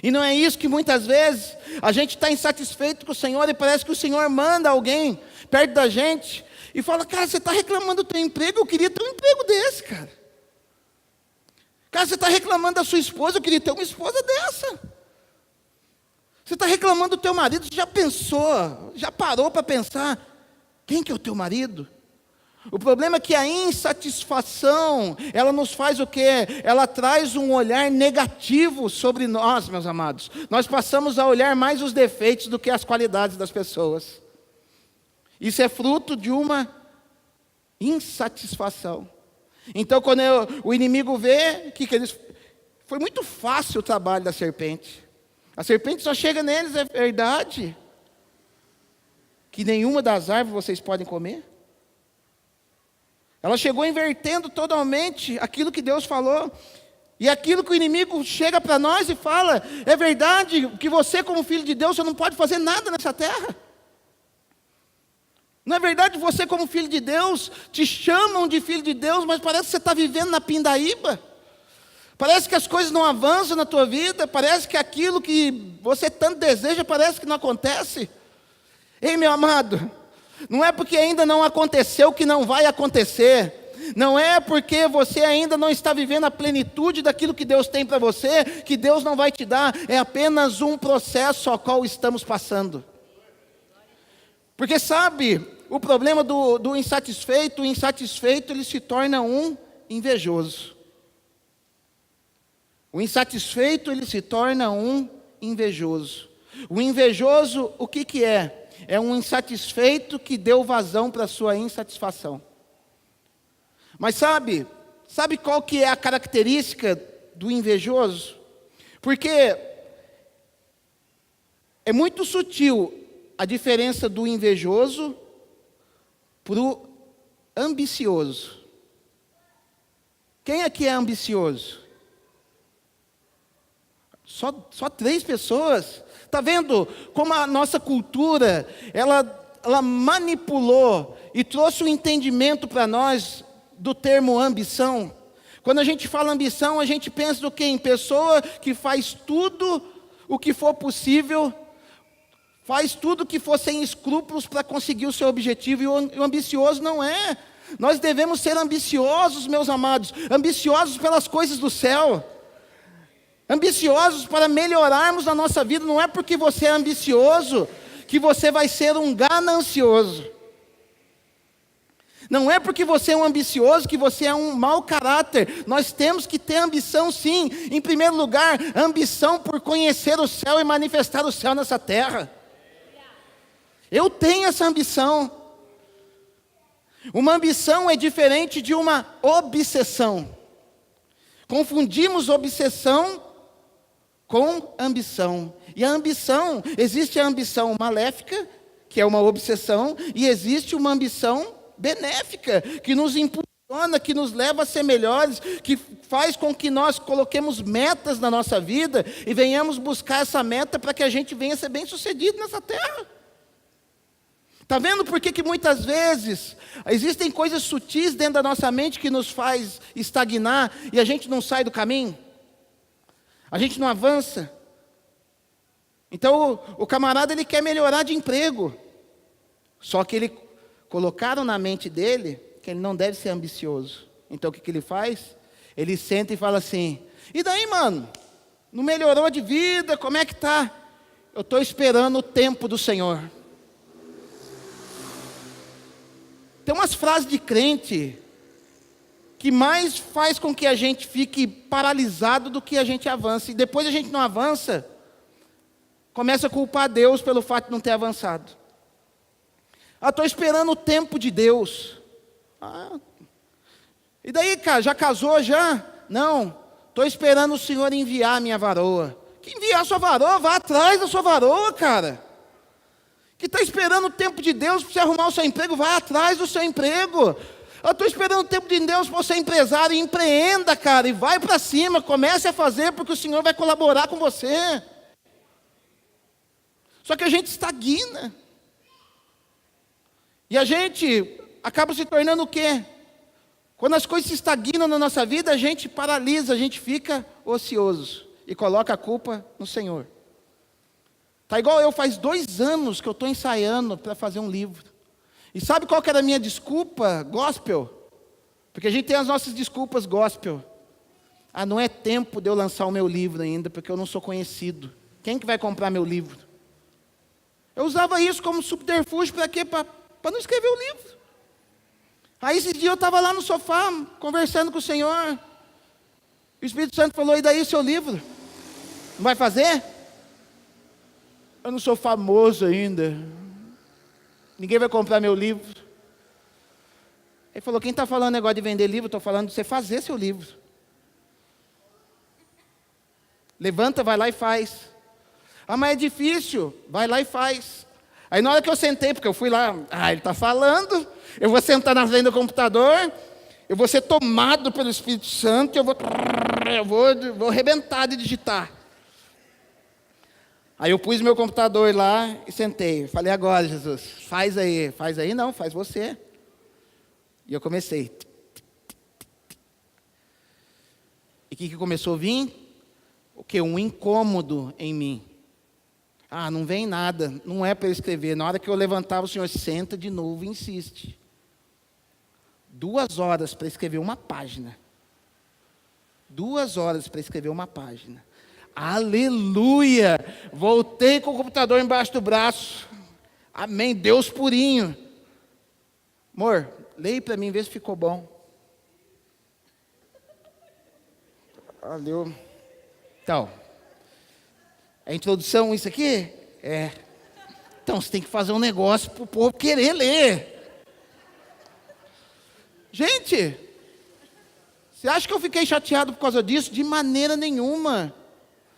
E não é isso que muitas vezes a gente está insatisfeito com o Senhor e parece que o Senhor manda alguém perto da gente e fala, cara, você está reclamando do teu emprego, eu queria ter um emprego desse, cara. Cara, você está reclamando da sua esposa, eu queria ter uma esposa dessa. Você está reclamando do teu marido, você já pensou, já parou para pensar, quem que é o teu marido? O problema é que a insatisfação, ela nos faz o quê? Ela traz um olhar negativo sobre nós, meus amados. Nós passamos a olhar mais os defeitos do que as qualidades das pessoas. Isso é fruto de uma insatisfação. Então, quando o inimigo vê, foi muito fácil o trabalho da serpente. A serpente só chega neles, é verdade, que nenhuma das árvores vocês podem comer. Ela chegou invertendo totalmente aquilo que Deus falou. E aquilo que o inimigo chega para nós e fala, é verdade que você como filho de Deus, você não pode fazer nada nessa terra. Não é verdade que você como filho de Deus, te chamam de filho de Deus, mas parece que você está vivendo na pindaíba. Parece que as coisas não avançam na tua vida, parece que aquilo que você tanto deseja, parece que não acontece. Ei, meu amado, não é porque ainda não aconteceu que não vai acontecer. Não é porque você ainda não está vivendo a plenitude daquilo que Deus tem para você, que Deus não vai te dar. É apenas um processo ao qual estamos passando. Porque sabe, o problema do insatisfeito, o insatisfeito ele se torna um invejoso. O insatisfeito ele se torna um invejoso. O invejoso, o que é? É um insatisfeito que deu vazão para a sua insatisfação. Mas sabe qual que é a característica do invejoso? Porque é muito sutil a diferença do invejoso para o ambicioso. Quem aqui é ambicioso? Só 3 pessoas. Está vendo como a nossa cultura, ela manipulou e trouxe um entendimento para nós do termo ambição. Quando a gente fala ambição, a gente pensa do quê? Em pessoa que faz tudo o que for possível, faz tudo o que for sem escrúpulos para conseguir o seu objetivo, e o ambicioso não é. Nós devemos ser ambiciosos, meus amados, ambiciosos pelas coisas do céu, ambiciosos para melhorarmos a nossa vida. Não é porque você é ambicioso que você vai ser um ganancioso. Não é porque você é um ambicioso que você é um mau caráter. Nós temos que ter ambição, sim. Em primeiro lugar, ambição por conhecer o céu e manifestar o céu nessa terra. Eu tenho essa ambição. Uma ambição é diferente de uma obsessão. Confundimos obsessão com ambição. E a ambição, existe a ambição maléfica, que é uma obsessão, e existe uma ambição benéfica, que nos impulsiona, que nos leva a ser melhores, que faz com que nós coloquemos metas na nossa vida e venhamos buscar essa meta para que a gente venha ser bem sucedido nessa terra. Está vendo por que muitas vezes existem coisas sutis dentro da nossa mente que nos faz estagnar e a gente não sai do caminho? A gente não avança. Então o camarada, ele quer melhorar de emprego, só que colocaram na mente dele que ele não deve ser ambicioso. Então o que ele faz? Ele senta e fala assim: e daí, mano? Não melhorou de vida? Como é que tá? Eu estou esperando o tempo do Senhor. Tem umas frases de crente que mais faz com que a gente fique paralisado do que a gente avança. E depois a gente não avança, começa a culpar Deus pelo fato de não ter avançado. Estou esperando o tempo de Deus. E daí, cara, já casou já? Não, estou esperando o Senhor enviar a minha varoa. Que enviar a sua varoa? Vá atrás da sua varoa, cara. Que está esperando o tempo de Deus para você arrumar o seu emprego? Vai atrás do seu emprego. Eu estou esperando o tempo de Deus para você ser empresário. Empreenda, cara, e vai para cima. Comece a fazer, porque o Senhor vai colaborar com você. Só que a gente estagna. E a gente acaba se tornando o quê? Quando as coisas se estagnam na nossa vida, a gente paralisa, a gente fica ocioso e coloca a culpa no Senhor. Está igual eu, faz 2 anos que eu estou ensaiando para fazer um livro. E sabe qual que era a minha desculpa? Gospel. Porque a gente tem as nossas desculpas gospel. Não é tempo de eu lançar o meu livro ainda, porque eu não sou conhecido. Quem que vai comprar meu livro? Eu usava isso como subterfúgio para quê? Para não escrever o livro. Aí esse dia eu estava lá no sofá, conversando com o Senhor. O Espírito Santo falou: e daí o seu livro? Não vai fazer? Eu não sou famoso ainda. Ninguém vai comprar meu livro. Ele falou: quem está falando negócio de vender livro? Estou falando de você fazer seu livro. Levanta, vai lá e faz. Mas é difícil. Vai lá e faz. Aí na hora que eu sentei, porque eu fui lá, ele está falando, eu vou sentar na frente do computador, eu vou ser tomado pelo Espírito Santo, eu vou arrebentar de digitar. Aí eu pus meu computador lá e sentei. Falei: agora, Jesus, faz aí. Faz aí não, faz você. E eu comecei. E o que começou a vir? O quê? Um incômodo em mim. Não vem nada, não é para eu escrever. Na hora que eu levantava, o Senhor senta de novo e insiste. 2 horas para escrever uma página. 2 horas para escrever uma página. Aleluia! Voltei com o computador embaixo do braço. Amém, Deus purinho. Amor, leia para mim, vê se ficou bom. Valeu. Então, a introdução, isso aqui? Então, você tem que fazer um negócio para o povo querer ler. Gente, você acha que eu fiquei chateado por causa disso? De maneira nenhuma.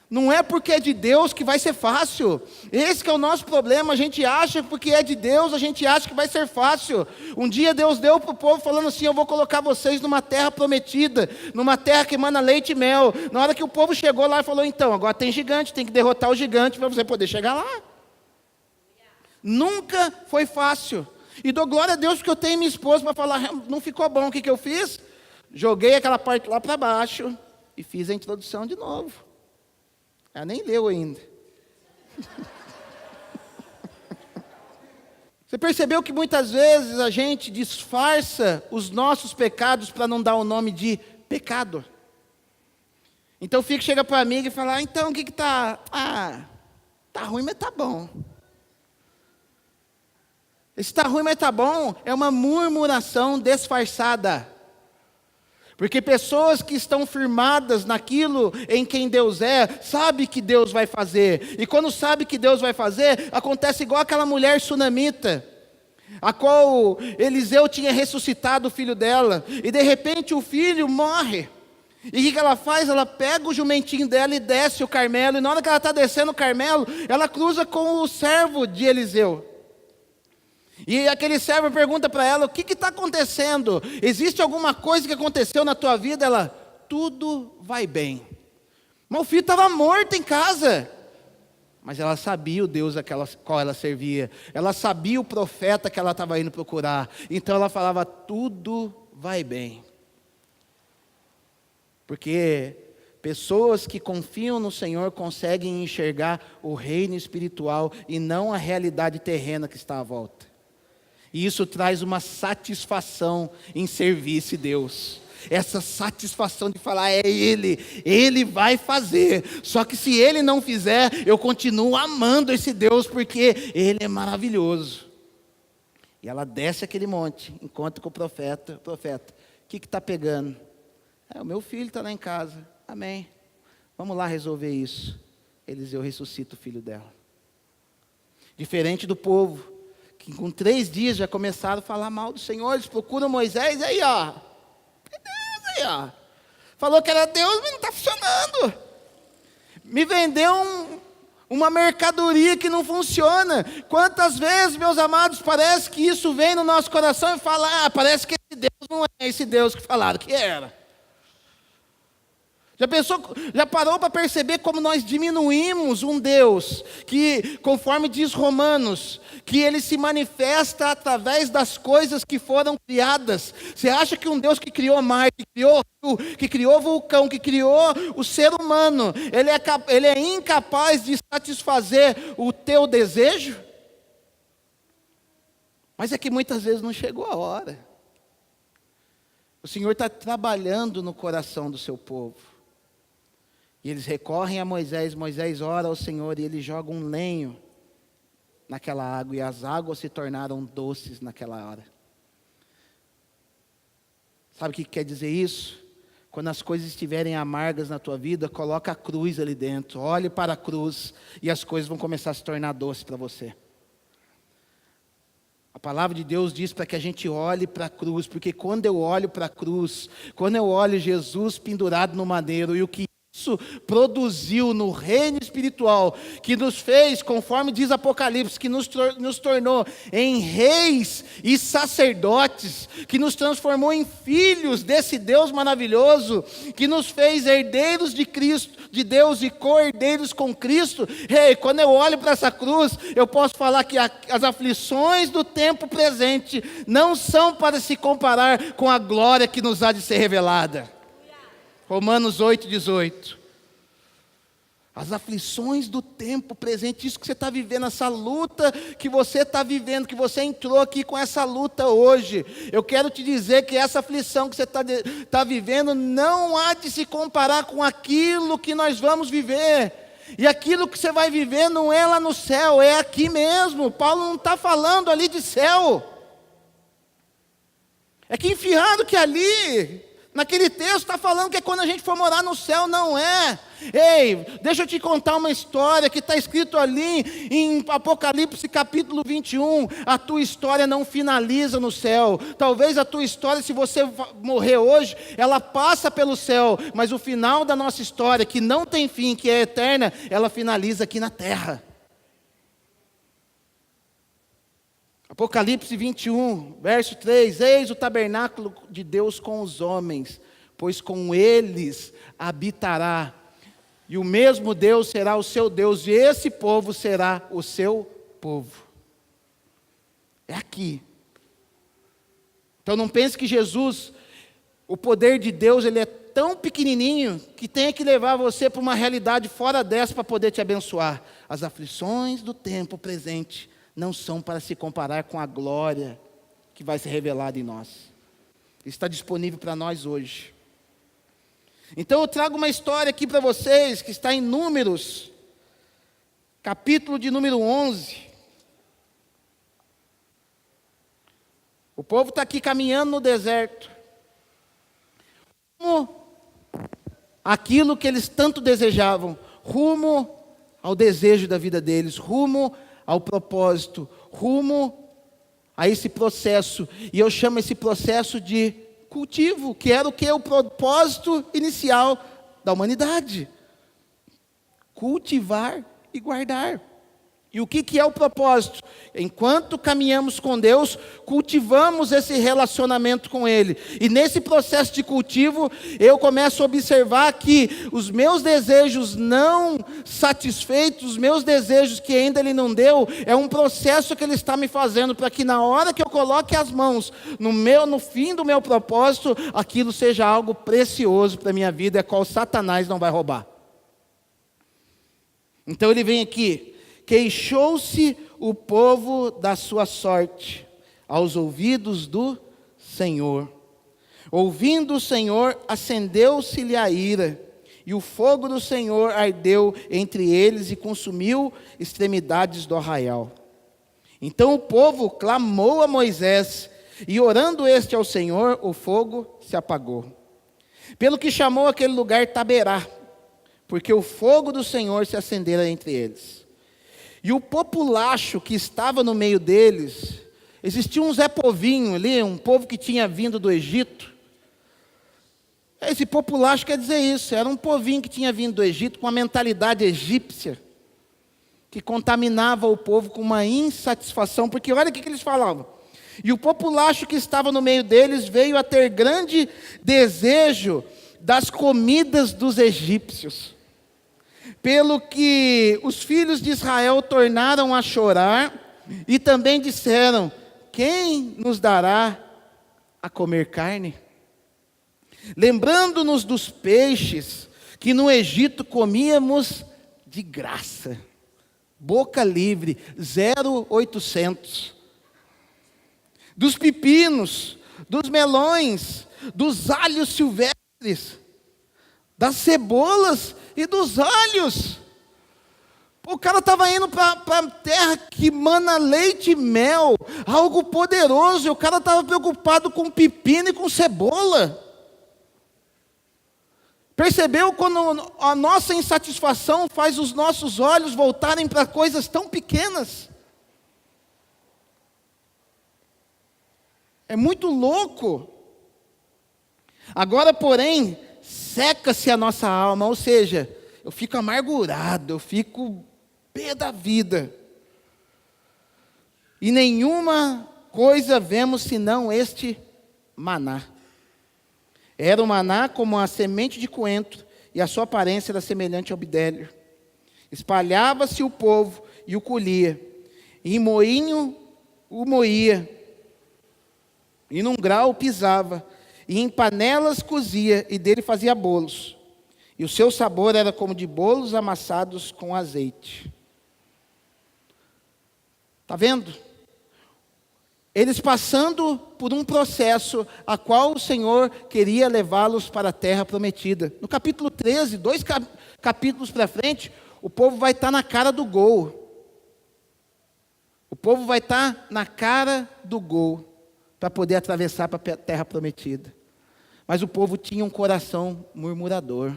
Não é porque é de Deus que vai ser fácil. Esse que é o nosso problema. A gente acha que porque é de Deus, a gente acha que vai ser fácil. Um dia Deus deu para o povo falando assim: eu vou colocar vocês numa terra prometida, numa terra que emana leite e mel. Na hora que o povo chegou lá e falou: então, agora tem gigante, tem que derrotar o gigante para você poder chegar lá. Nunca foi fácil. E dou glória a Deus porque eu tenho minha esposa para falar: não ficou bom, o que eu fiz? Joguei aquela parte lá para baixo e fiz a introdução de novo. Ela nem leu ainda. Você percebeu que muitas vezes a gente disfarça os nossos pecados para não dar o nome de pecado? Então chega para a amiga e fala: então o que está? Está ruim, mas está bom. Esse está ruim, mas está bom é uma murmuração disfarçada. Porque pessoas que estão firmadas naquilo em quem Deus é, sabe que Deus vai fazer. E quando sabe que Deus vai fazer, acontece igual aquela mulher sunamita, a qual Eliseu tinha ressuscitado o filho dela. E de repente o filho morre. E o que ela faz? Ela pega o jumentinho dela e desce o Carmelo. E na hora que ela está descendo o Carmelo, ela cruza com o servo de Eliseu. E aquele servo pergunta para ela: o que está acontecendo? Existe alguma coisa que aconteceu na tua vida? Ela: tudo vai bem. Mas o filho estava morto em casa. Mas ela sabia o Deus qual ela servia. Ela sabia o profeta que ela estava indo procurar. Então ela falava: tudo vai bem. Porque pessoas que confiam no Senhor conseguem enxergar o reino espiritual e não a realidade terrena que está à volta. E isso traz uma satisfação em servir esse Deus. Essa satisfação de falar: é Ele vai fazer. Só que se Ele não fizer, eu continuo amando esse Deus, porque Ele é maravilhoso. E ela desce aquele monte, encontra com o profeta. Profeta, o que está pegando? O meu filho está lá em casa. Amém. Vamos lá resolver isso. Eliseu ressuscita o filho dela. Diferente do povo, que com 3 dias já começaram a falar mal do Senhor. Eles procuram Moisés, aí ó, é Deus aí ó, falou que era Deus, mas não está funcionando. Me vendeu uma mercadoria que não funciona. Quantas vezes, meus amados, parece que isso vem no nosso coração e fala: parece que esse Deus não é esse Deus que falaram que era. Já parou para perceber como nós diminuímos um Deus que, conforme diz Romanos, que Ele se manifesta através das coisas que foram criadas? Você acha que um Deus que criou mar, que criou vulcão, que criou o ser humano, Ele é incapaz de satisfazer o teu desejo? Mas é que muitas vezes não chegou a hora. O Senhor está trabalhando no coração do seu povo. E eles recorrem a Moisés. Moisés ora ao Senhor e ele joga um lenho naquela água. E as águas se tornaram doces naquela hora. Sabe o que quer dizer isso? Quando as coisas estiverem amargas na tua vida, coloca a cruz ali dentro. Olhe para a cruz e as coisas vão começar a se tornar doces para você. A palavra de Deus diz para que a gente olhe para a cruz. Porque quando eu olho para a cruz, quando eu olho Jesus pendurado no madeiro, e o que isso produziu no reino espiritual, que nos fez, conforme diz Apocalipse, que nos tornou em reis e sacerdotes, que nos transformou em filhos desse Deus maravilhoso, que nos fez herdeiros de Cristo, de Deus, e co-herdeiros com Cristo. Quando eu olho para essa cruz, eu posso falar que as aflições do tempo presente não são para se comparar com a glória que nos há de ser revelada. Romanos 8:18. As aflições do tempo presente, isso que você está vivendo, essa luta que você está vivendo, que você entrou aqui com essa luta hoje. Eu quero te dizer que essa aflição que você está vivendo não há de se comparar com aquilo que nós vamos viver. E aquilo que você vai viver não é lá no céu, é aqui mesmo. Paulo não está falando ali de céu. É que enfiado que ali... Naquele texto está falando que é quando a gente for morar no céu, não é. Ei, deixa eu te contar uma história que está escrito ali em Apocalipse capítulo 21. A tua história não finaliza no céu. Talvez a tua história, se você morrer hoje, ela passa pelo céu. Mas o final da nossa história, que não tem fim, que é eterna, ela finaliza aqui na terra. Apocalipse 21, verso 3: eis o tabernáculo de Deus com os homens, pois com eles habitará, e o mesmo Deus será o seu Deus, e esse povo será o seu povo. É aqui. Então não pense que Jesus, o poder de Deus, ele é tão pequenininho, que tem que levar você para uma realidade fora dessa, para poder te abençoar. As aflições do tempo presente não são para se comparar com a glória que vai ser revelada em nós. Está disponível para nós hoje. Então eu trago uma história aqui para vocês, que está em Números, capítulo de número 11. O povo está aqui caminhando no deserto, rumo àquilo que eles tanto desejavam, rumo ao desejo da vida deles, rumo ao propósito, rumo a esse processo. E eu chamo esse processo de cultivo, que era o que? O propósito inicial da humanidade. Cultivar e guardar. E o que é o propósito? Enquanto caminhamos com Deus, cultivamos esse relacionamento com Ele. E nesse processo de cultivo, eu começo a observar que os meus desejos não satisfeitos, os meus desejos que ainda Ele não deu, é um processo que Ele está me fazendo, para que na hora que eu coloque as mãos no fim do meu propósito, aquilo seja algo precioso para a minha vida, a qual Satanás não vai roubar. Então ele vem aqui: queixou-se o povo da sua sorte aos ouvidos do Senhor. Ouvindo o Senhor, acendeu-se-lhe a ira, e o fogo do Senhor ardeu entre eles e consumiu extremidades do arraial. Então o povo clamou a Moisés, e orando este ao Senhor, o fogo se apagou. Pelo que chamou aquele lugar Taberá, porque o fogo do Senhor se acendera entre eles. E o populacho que estava no meio deles, existia um Zé Povinho ali, um povo que tinha vindo do Egito. Esse populacho quer dizer isso, era um povinho que tinha vindo do Egito com a mentalidade egípcia, que contaminava o povo com uma insatisfação, porque olha o que eles falavam: e o populacho que estava no meio deles veio a ter grande desejo das comidas dos egípcios. Pelo que os filhos de Israel tornaram a chorar, e também disseram: quem nos dará a comer carne? Lembrando-nos dos peixes que no Egito comíamos de graça, boca livre, 0,800. Dos pepinos, dos melões, dos alhos silvestres, das cebolas e dos alhos. O cara estava indo para a terra que mana leite e mel, algo poderoso, e o cara estava preocupado com pepino e com cebola. Percebeu quando a nossa insatisfação faz os nossos olhos voltarem para coisas tão pequenas? É muito louco. Agora, porém, seca-se a nossa alma, ou seja, eu fico amargurado, eu fico pé da vida. E nenhuma coisa vemos senão este maná. Era o maná como a semente de coentro, e a sua aparência era semelhante ao bidélio. Espalhava-se o povo e o colhia, e em moinho o moía, e num grau pisava, e em panelas cozia, e dele fazia bolos. E o seu sabor era como de bolos amassados com azeite. Está vendo? Eles passando por um processo a qual o Senhor queria levá-los para a terra prometida. No capítulo 13, 2 capítulos para frente, o povo vai estar na cara do gol. O povo vai estar na cara do gol para poder atravessar para a terra prometida. Mas o povo tinha um coração murmurador.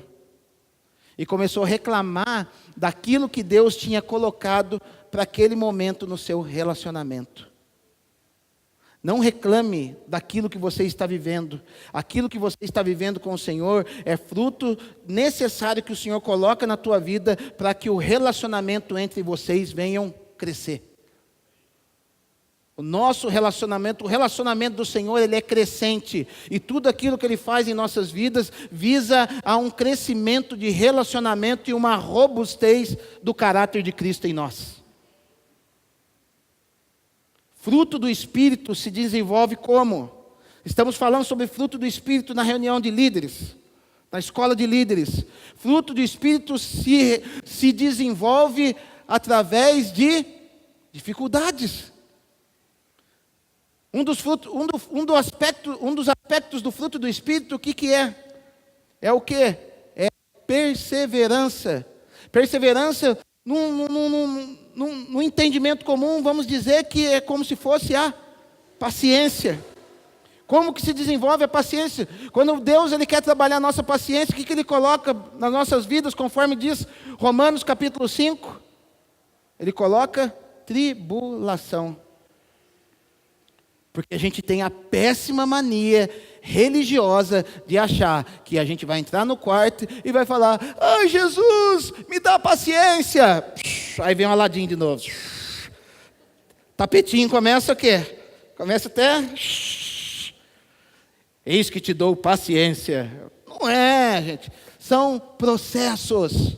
e começou a reclamar daquilo que Deus tinha colocado para aquele momento no seu relacionamento. Não reclame daquilo que você está vivendo. Aquilo que você está vivendo com o Senhor é fruto necessário que o Senhor coloca na tua vida para que o relacionamento entre vocês venham crescer. O nosso relacionamento, o relacionamento do Senhor, ele é crescente. E tudo aquilo que Ele faz em nossas vidas visa a um crescimento de relacionamento e uma robustez do caráter de Cristo em nós. Fruto do Espírito se desenvolve como? Estamos falando sobre fruto do Espírito na reunião de líderes, na escola de líderes. Fruto do Espírito se desenvolve através de dificuldades. Um dos aspectos do fruto do Espírito, o que é? É o quê? É perseverança. Perseverança, no entendimento comum, vamos dizer que é como se fosse a paciência. Como que se desenvolve a paciência? Quando Deus ele quer trabalhar a nossa paciência, o que Ele coloca nas nossas vidas, conforme diz Romanos capítulo 5? Ele coloca tribulação. Porque a gente tem a péssima mania religiosa de achar que a gente vai entrar no quarto e vai falar: ai, Jesus, me dá paciência. Aí vem um Aladim de novo. Tapetinho começa o quê? Começa até... Eis que te dou paciência. Não é, gente. São processos.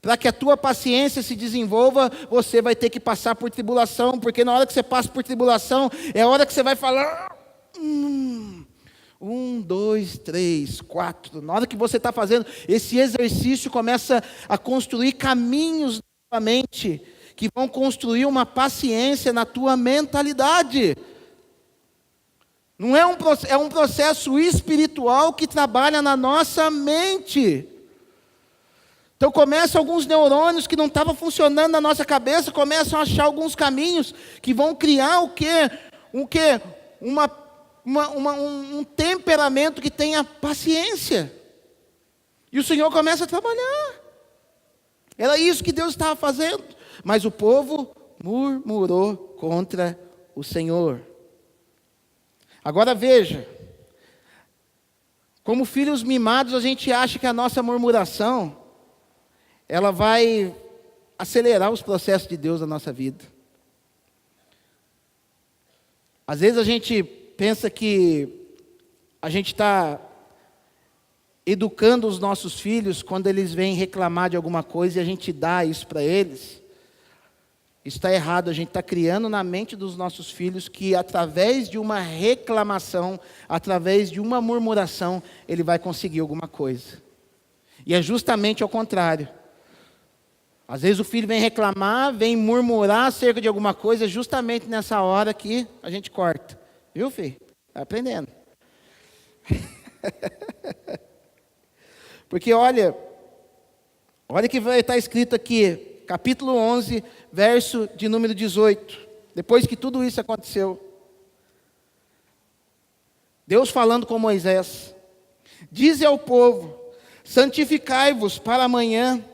Para que a tua paciência se desenvolva, você vai ter que passar por tribulação, porque na hora que você passa por tribulação, é a hora que você vai falar... 1, 2, 3, 4. Na hora que você está fazendo esse exercício, começa a construir caminhos na tua mente, que vão construir uma paciência na tua mentalidade. Não é um processo espiritual que trabalha na nossa mente. Então começam alguns neurônios que não estavam funcionando na nossa cabeça, começam a achar alguns caminhos que vão criar o quê? Um temperamento que tenha paciência. E o Senhor começa a trabalhar. Era isso que Deus estava fazendo. Mas o povo murmurou contra o Senhor. Agora veja, como filhos mimados, a gente acha que a nossa murmuração ela vai acelerar os processos de Deus na nossa vida. Às vezes a gente pensa que a gente está educando os nossos filhos quando eles vêm reclamar de alguma coisa e a gente dá isso para eles. Isso está errado, a gente está criando na mente dos nossos filhos que através de uma reclamação, através de uma murmuração, ele vai conseguir alguma coisa. E é justamente ao contrário. Às vezes o filho vem reclamar, vem murmurar acerca de alguma coisa, justamente nessa hora que a gente corta. Viu, filho? Está aprendendo. Porque olha que vai estar escrito aqui, capítulo 11, verso de número 18. Depois que tudo isso aconteceu. Deus falando com Moisés. Dize ao povo, santificai-vos para amanhã,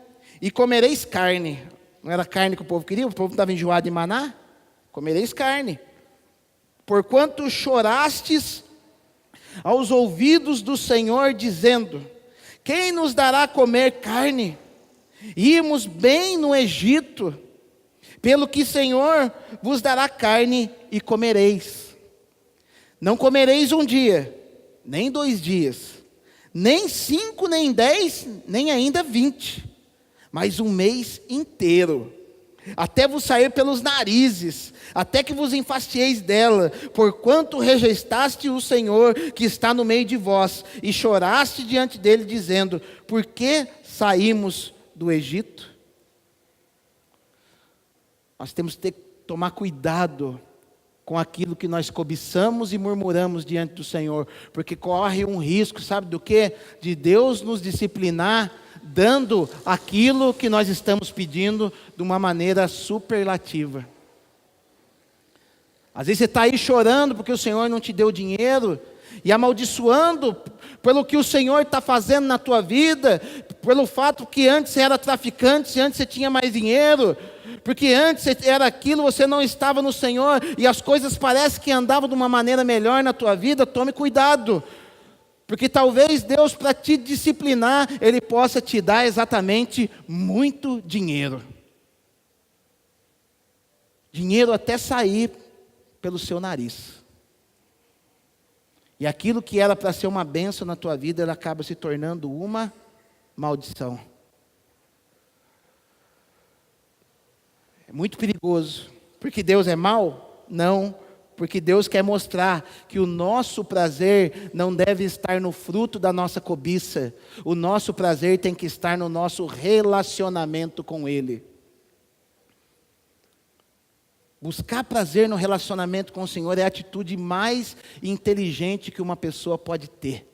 e comereis carne. Não era carne que o povo queria? O povo estava enjoado de maná? Comereis carne. Porquanto chorastes aos ouvidos do Senhor, dizendo, quem nos dará a comer carne? Íamos bem no Egito, pelo que Senhor vos dará carne e comereis. Não comereis um dia, nem 2 dias, nem 5, nem 10, nem ainda 20, mas 1 mês inteiro, até vos sair pelos narizes, até que vos enfastieis dela, porquanto rejeitaste o Senhor que está no meio de vós, e choraste diante dele, dizendo, por que saímos do Egito? Nós temos que tomar cuidado com aquilo que nós cobiçamos e murmuramos diante do Senhor, porque corre um risco, sabe do quê? De Deus nos disciplinar, dando aquilo que nós estamos pedindo de uma maneira superlativa. Às vezes você está aí chorando porque o Senhor não te deu dinheiro, e amaldiçoando pelo que o Senhor está fazendo na tua vida, pelo fato que antes você era traficante, antes você tinha mais dinheiro, porque antes você era aquilo, você não estava no Senhor, e as coisas parecem que andavam de uma maneira melhor na tua vida, tome cuidado, porque talvez Deus, para te disciplinar, Ele possa te dar exatamente muito dinheiro. Dinheiro até sair pelo seu nariz. E aquilo que era para ser uma bênção na tua vida, ela acaba se tornando uma maldição. É muito perigoso. Porque Deus é mau? Não. Porque Deus quer mostrar que o nosso prazer não deve estar no fruto da nossa cobiça. O nosso prazer tem que estar no nosso relacionamento com Ele. Buscar prazer no relacionamento com o Senhor é a atitude mais inteligente que uma pessoa pode ter.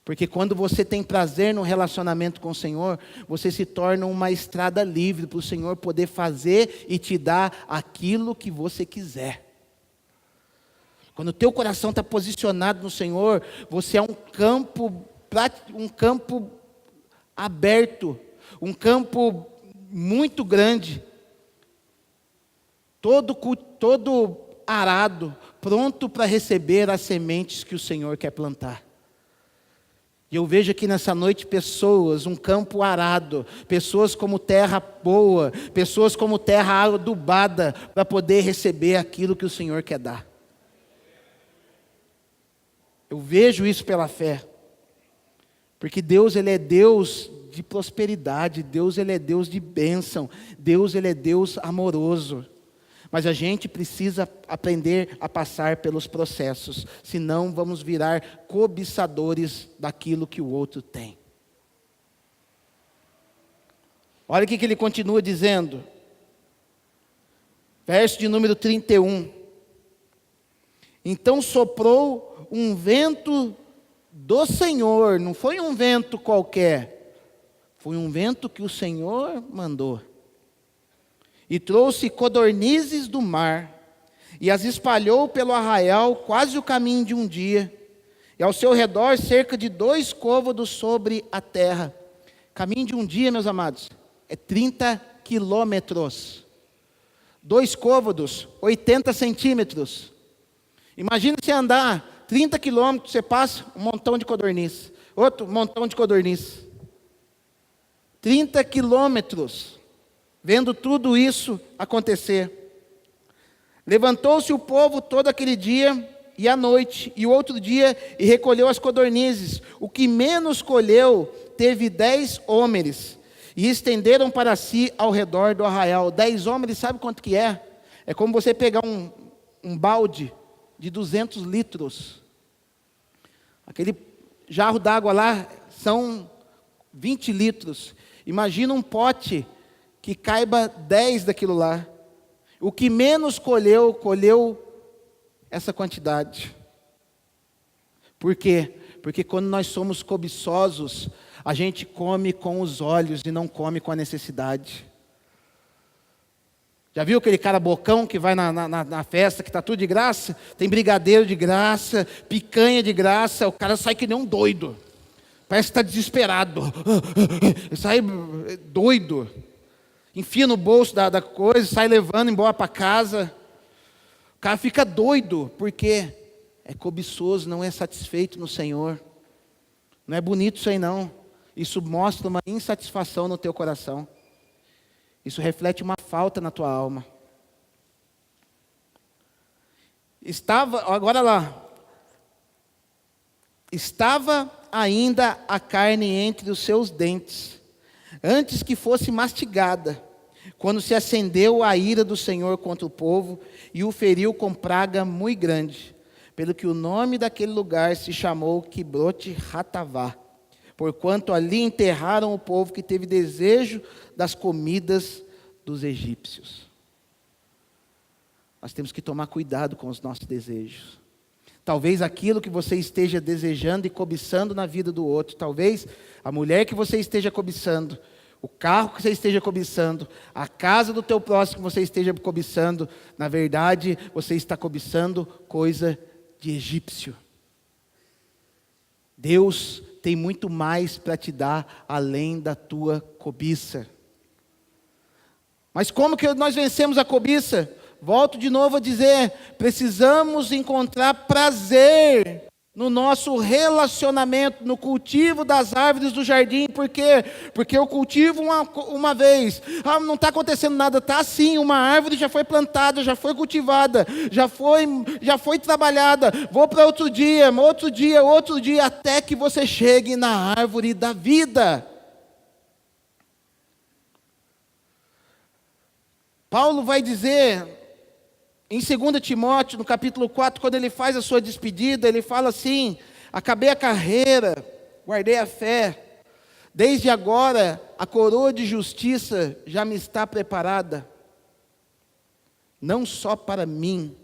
Porque quando você tem prazer no relacionamento com o Senhor, você se torna uma estrada livre para o Senhor poder fazer e te dar aquilo que você quiser. Quando o teu coração está posicionado no Senhor, você é um campo aberto, um campo muito grande, todo arado, pronto para receber as sementes que o Senhor quer plantar. E eu vejo aqui nessa noite pessoas, um campo arado, pessoas como terra boa, pessoas como terra adubada, para poder receber aquilo que o Senhor quer dar. Eu vejo isso pela fé, porque Deus, Ele é Deus de prosperidade, Deus, Ele é Deus de bênção, Deus, Ele é Deus amoroso. Mas a gente precisa aprender a passar pelos processos, senão vamos virar cobiçadores daquilo que o outro tem. Olha o que ele continua dizendo. Verso de número 31. Então soprou um vento do Senhor, não foi um vento qualquer, foi um vento que o Senhor mandou. E trouxe codornizes do mar, e as espalhou pelo arraial, quase o caminho de um dia, e ao seu redor cerca de 2 côvados sobre a terra. Caminho de um dia, meus amados, é 30 quilômetros. 2 côvados, 80 centímetros. Imagina você andar 30 quilômetros, você passa um montão de codorniz, outro montão de codorniz. 30 quilômetros. Vendo tudo isso acontecer, levantou-se o povo todo aquele dia e à noite, e o outro dia, e recolheu as codornizes. O que menos colheu teve 10 homens, e estenderam para si ao redor do arraial. 10 homens, sabe quanto que é? É como você pegar um balde de 200 litros. Aquele jarro d'água lá são 20 litros. Imagina um pote que caiba 10 daquilo lá. O que menos colheu essa quantidade. Por quê? Porque quando nós somos cobiçosos, a gente come com os olhos e não come com a necessidade. Já viu aquele cara bocão que vai na festa, que está tudo de graça? Tem brigadeiro de graça, picanha de graça, o cara sai que nem um doido. Parece que está desesperado. Sai doido. Enfia no bolso da coisa, sai levando embora para casa. O cara fica doido, porque é cobiçoso, não é satisfeito no Senhor. Não é bonito isso aí não. Isso mostra uma insatisfação no teu coração. Isso reflete uma falta na tua alma. Agora lá. Estava ainda a carne entre os seus dentes, antes que fosse mastigada, quando se acendeu a ira do Senhor contra o povo, e o feriu com praga muito grande, pelo que o nome daquele lugar se chamou Quibrote Hatavá, porquanto ali enterraram o povo que teve desejo das comidas dos egípcios. Nós temos que tomar cuidado com os nossos desejos. Talvez aquilo que você esteja desejando e cobiçando na vida do outro, talvez a mulher que você esteja cobiçando, o carro que você esteja cobiçando, a casa do teu próximo que você esteja cobiçando, na verdade, você está cobiçando coisa de egípcio. Deus tem muito mais para te dar além da tua cobiça. Mas como que nós vencemos a cobiça? Volto de novo a dizer, precisamos encontrar prazer no nosso relacionamento, no cultivo das árvores do jardim. Por quê? Porque eu cultivo uma vez, não está acontecendo nada. Está sim, uma árvore já foi plantada, já foi cultivada, já foi trabalhada. Vou para outro dia, até que você chegue na árvore da vida. Paulo vai dizer em 2 Timóteo, no capítulo 4, quando ele faz a sua despedida, ele fala assim: acabei a carreira, guardei a fé, desde agora a coroa de justiça já me está preparada, não só para mim,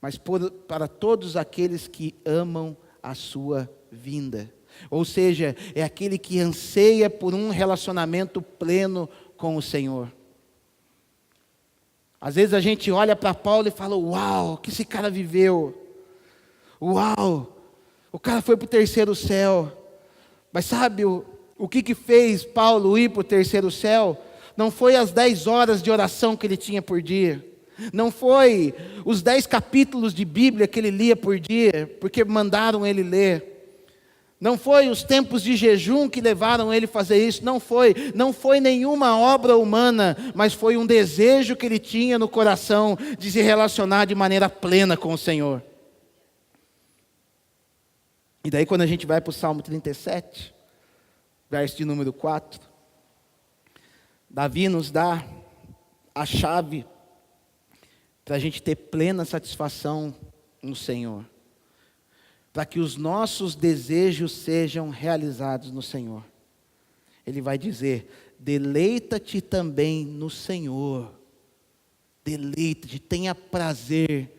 mas para todos aqueles que amam a sua vinda. Ou seja, é aquele que anseia por um relacionamento pleno com o Senhor. Às vezes a gente olha para Paulo e fala: uau, que esse cara viveu. Uau, o cara foi para o terceiro céu. Mas sabe o que fez Paulo ir para o terceiro céu? Não foi as 10 horas de oração que ele tinha por dia. Não foi os 10 capítulos de Bíblia que ele lia por dia, porque mandaram ele ler. Não foi os tempos de jejum que levaram ele a fazer isso, não foi nenhuma obra humana, mas foi um desejo que ele tinha no coração de se relacionar de maneira plena com o Senhor. E daí quando a gente vai para o Salmo 37, verso de número 4, Davi nos dá a chave para a gente ter plena satisfação no Senhor, para que os nossos desejos sejam realizados no Senhor. Ele vai dizer: deleita-te também no Senhor. Deleita-te, tenha prazer.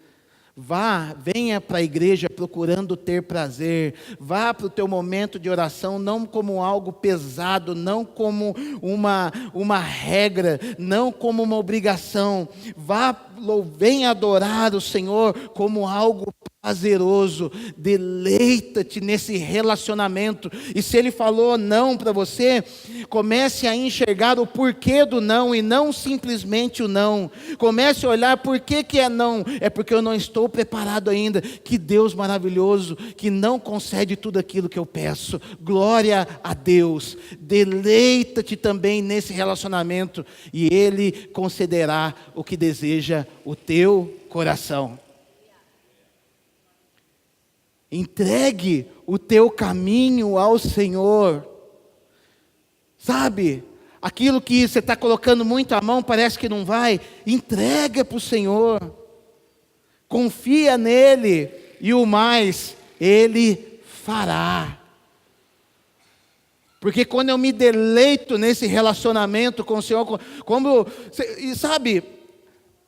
Venha para a igreja procurando ter prazer. Vá para o teu momento de oração não como algo pesado, não como uma regra, não como uma obrigação. Venha adorar o Senhor como algo prazeroso. Deleita-te nesse relacionamento. E se Ele falou não para você, comece a enxergar o porquê do não e não simplesmente o não. Comece a olhar por que é não. É porque eu não estou preparado ainda. Que Deus maravilhoso, que não concede tudo aquilo que eu peço. Glória a Deus. Deleita-te também nesse relacionamento e Ele concederá o que deseja o teu coração. Entregue o teu caminho ao Senhor. Sabe, aquilo que você está colocando muito a mão, parece que não vai, entrega para o Senhor. Confia nele e o mais Ele fará. Porque quando eu me deleito nesse relacionamento com o Senhor, e sabe,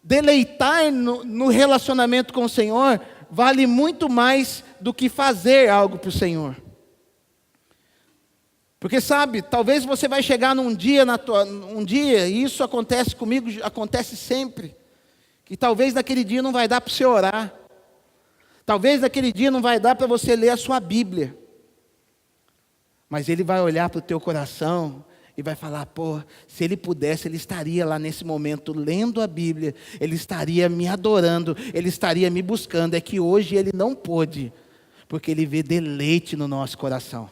deleitar no relacionamento com o Senhor vale muito mais do que fazer algo para o Senhor. Porque sabe, talvez você vai chegar num dia, e isso acontece comigo, acontece sempre, que talvez naquele dia não vai dar para você orar. Talvez naquele dia não vai dar para você ler a sua Bíblia. Mas Ele vai olhar para o teu coração e vai falar: se Ele pudesse, Ele estaria lá nesse momento lendo a Bíblia, Ele estaria me adorando, Ele estaria me buscando. É que hoje Ele não pôde, porque Ele vê deleite no nosso coração.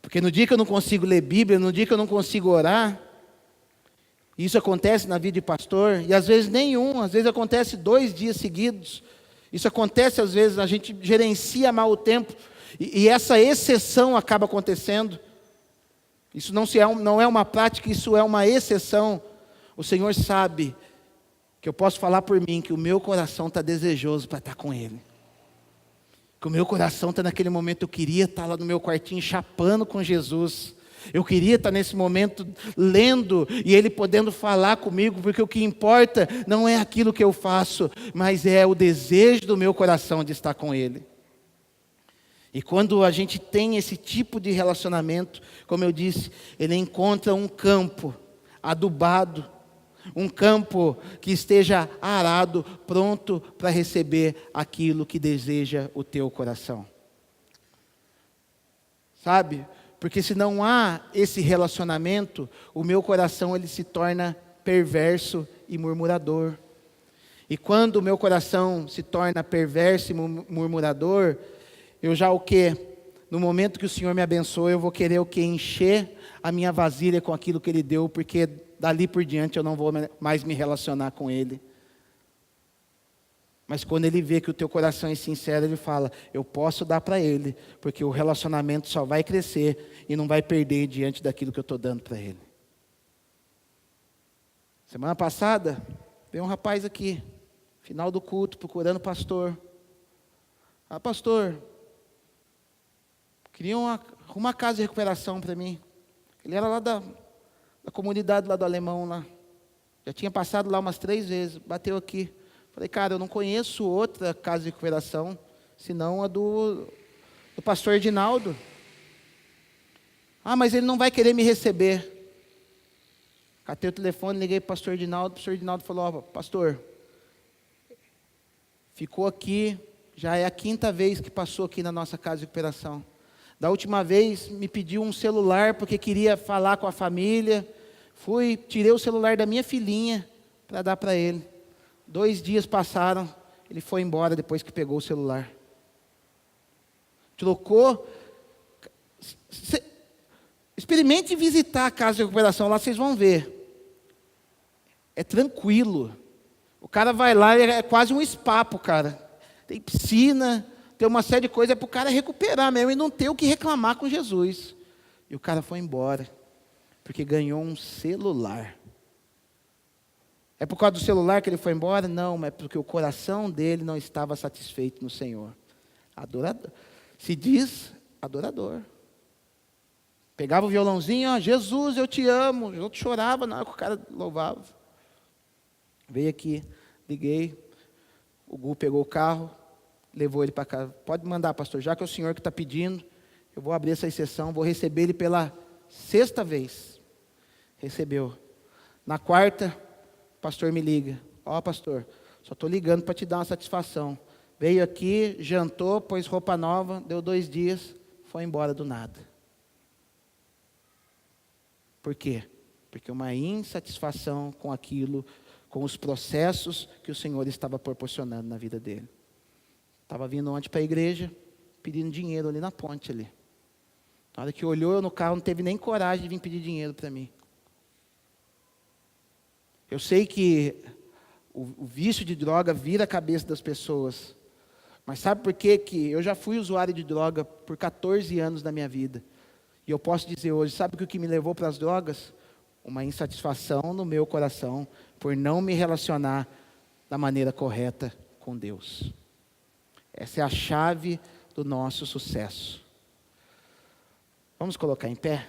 Porque no dia que eu não consigo ler Bíblia, no dia que eu não consigo orar, isso acontece na vida de pastor, e às vezes nenhum, às vezes acontece 2 dias seguidos. Isso acontece às vezes, a gente gerencia mal o tempo, e essa exceção acaba acontecendo. Isso não é uma prática, isso é uma exceção. O Senhor sabe que eu posso falar por mim, que o meu coração está desejoso para estar com Ele. Que o meu coração está naquele momento, eu queria estar lá no meu quartinho chapando com Jesus. Eu queria estar nesse momento lendo e Ele podendo falar comigo, porque o que importa não é aquilo que eu faço, mas é o desejo do meu coração de estar com Ele. E quando a gente tem esse tipo de relacionamento, como eu disse, ele encontra um campo adubado, um campo que esteja arado, pronto para receber aquilo que deseja o teu coração. sabe? Porque se não há esse relacionamento, o meu coração ele se torna perverso e murmurador. E quando o meu coração se torna perverso e murmurador, eu já o quê? No momento que o Senhor me abençoa, eu vou querer o quê? Encher a minha vasilha com aquilo que Ele deu, porque dali por diante eu não vou mais me relacionar com Ele. Mas quando Ele vê que o teu coração é sincero, Ele fala, eu posso dar para Ele, porque o relacionamento só vai crescer e não vai perder diante daquilo que eu estou dando para Ele. Semana passada, veio um rapaz aqui, final do culto, procurando o pastor. Ah, pastor, queriam arrumar uma casa de recuperação para mim. Ele era lá da comunidade lá do Alemão, lá. Já tinha passado lá umas 3 vezes, bateu aqui. Falei, cara, eu não conheço outra casa de recuperação, senão a do pastor Edinaldo. Ah, mas ele não vai querer me receber. Catei o telefone, liguei para o pastor Edinaldo falou, ó, pastor, ficou aqui, já é a 5ª vez que passou aqui na nossa casa de recuperação. Da última vez me pediu um celular porque queria falar com a família. Tirei o celular da minha filhinha para dar para ele. 2 dias passaram, ele foi embora depois que pegou o celular. Trocou. Experimente visitar a casa de recuperação, lá vocês vão ver. É tranquilo. O cara vai lá, é quase um spa pro cara. Tem piscina, tem uma série de coisas, é para o cara recuperar mesmo e não ter o que reclamar com Jesus. E o cara foi embora, porque ganhou um celular. É por causa do celular que ele foi embora? Não, mas porque o coração dele não estava satisfeito no Senhor. Adorador. Se diz adorador. Pegava o violãozinho, ó, Jesus, eu te amo. O outro chorava na hora que o cara louvava. Veio aqui, liguei. O Gu pegou o carro, levou ele para casa. Pode mandar, pastor, já que é o senhor que está pedindo, eu vou abrir essa exceção, vou receber ele pela 6ª vez. Recebeu. Na 4ª, o pastor me liga. Ó, pastor, só estou ligando para te dar uma satisfação. Veio aqui, jantou, pôs roupa nova, deu 2 dias, foi embora do nada. Por quê? Porque uma insatisfação com aquilo, com os processos que o Senhor estava proporcionando na vida dele. Estava vindo ontem para a igreja, pedindo dinheiro ali na ponte ali. Na hora que olhou eu no carro, não teve nem coragem de vir pedir dinheiro para mim. Eu sei que o vício de droga vira a cabeça das pessoas. Mas sabe por quê? Que eu já fui usuário de droga por 14 anos da minha vida. E eu posso dizer hoje, sabe o que me levou para as drogas? Uma insatisfação no meu coração por não me relacionar da maneira correta com Deus. Essa é a chave do nosso sucesso. Vamos colocar em pé?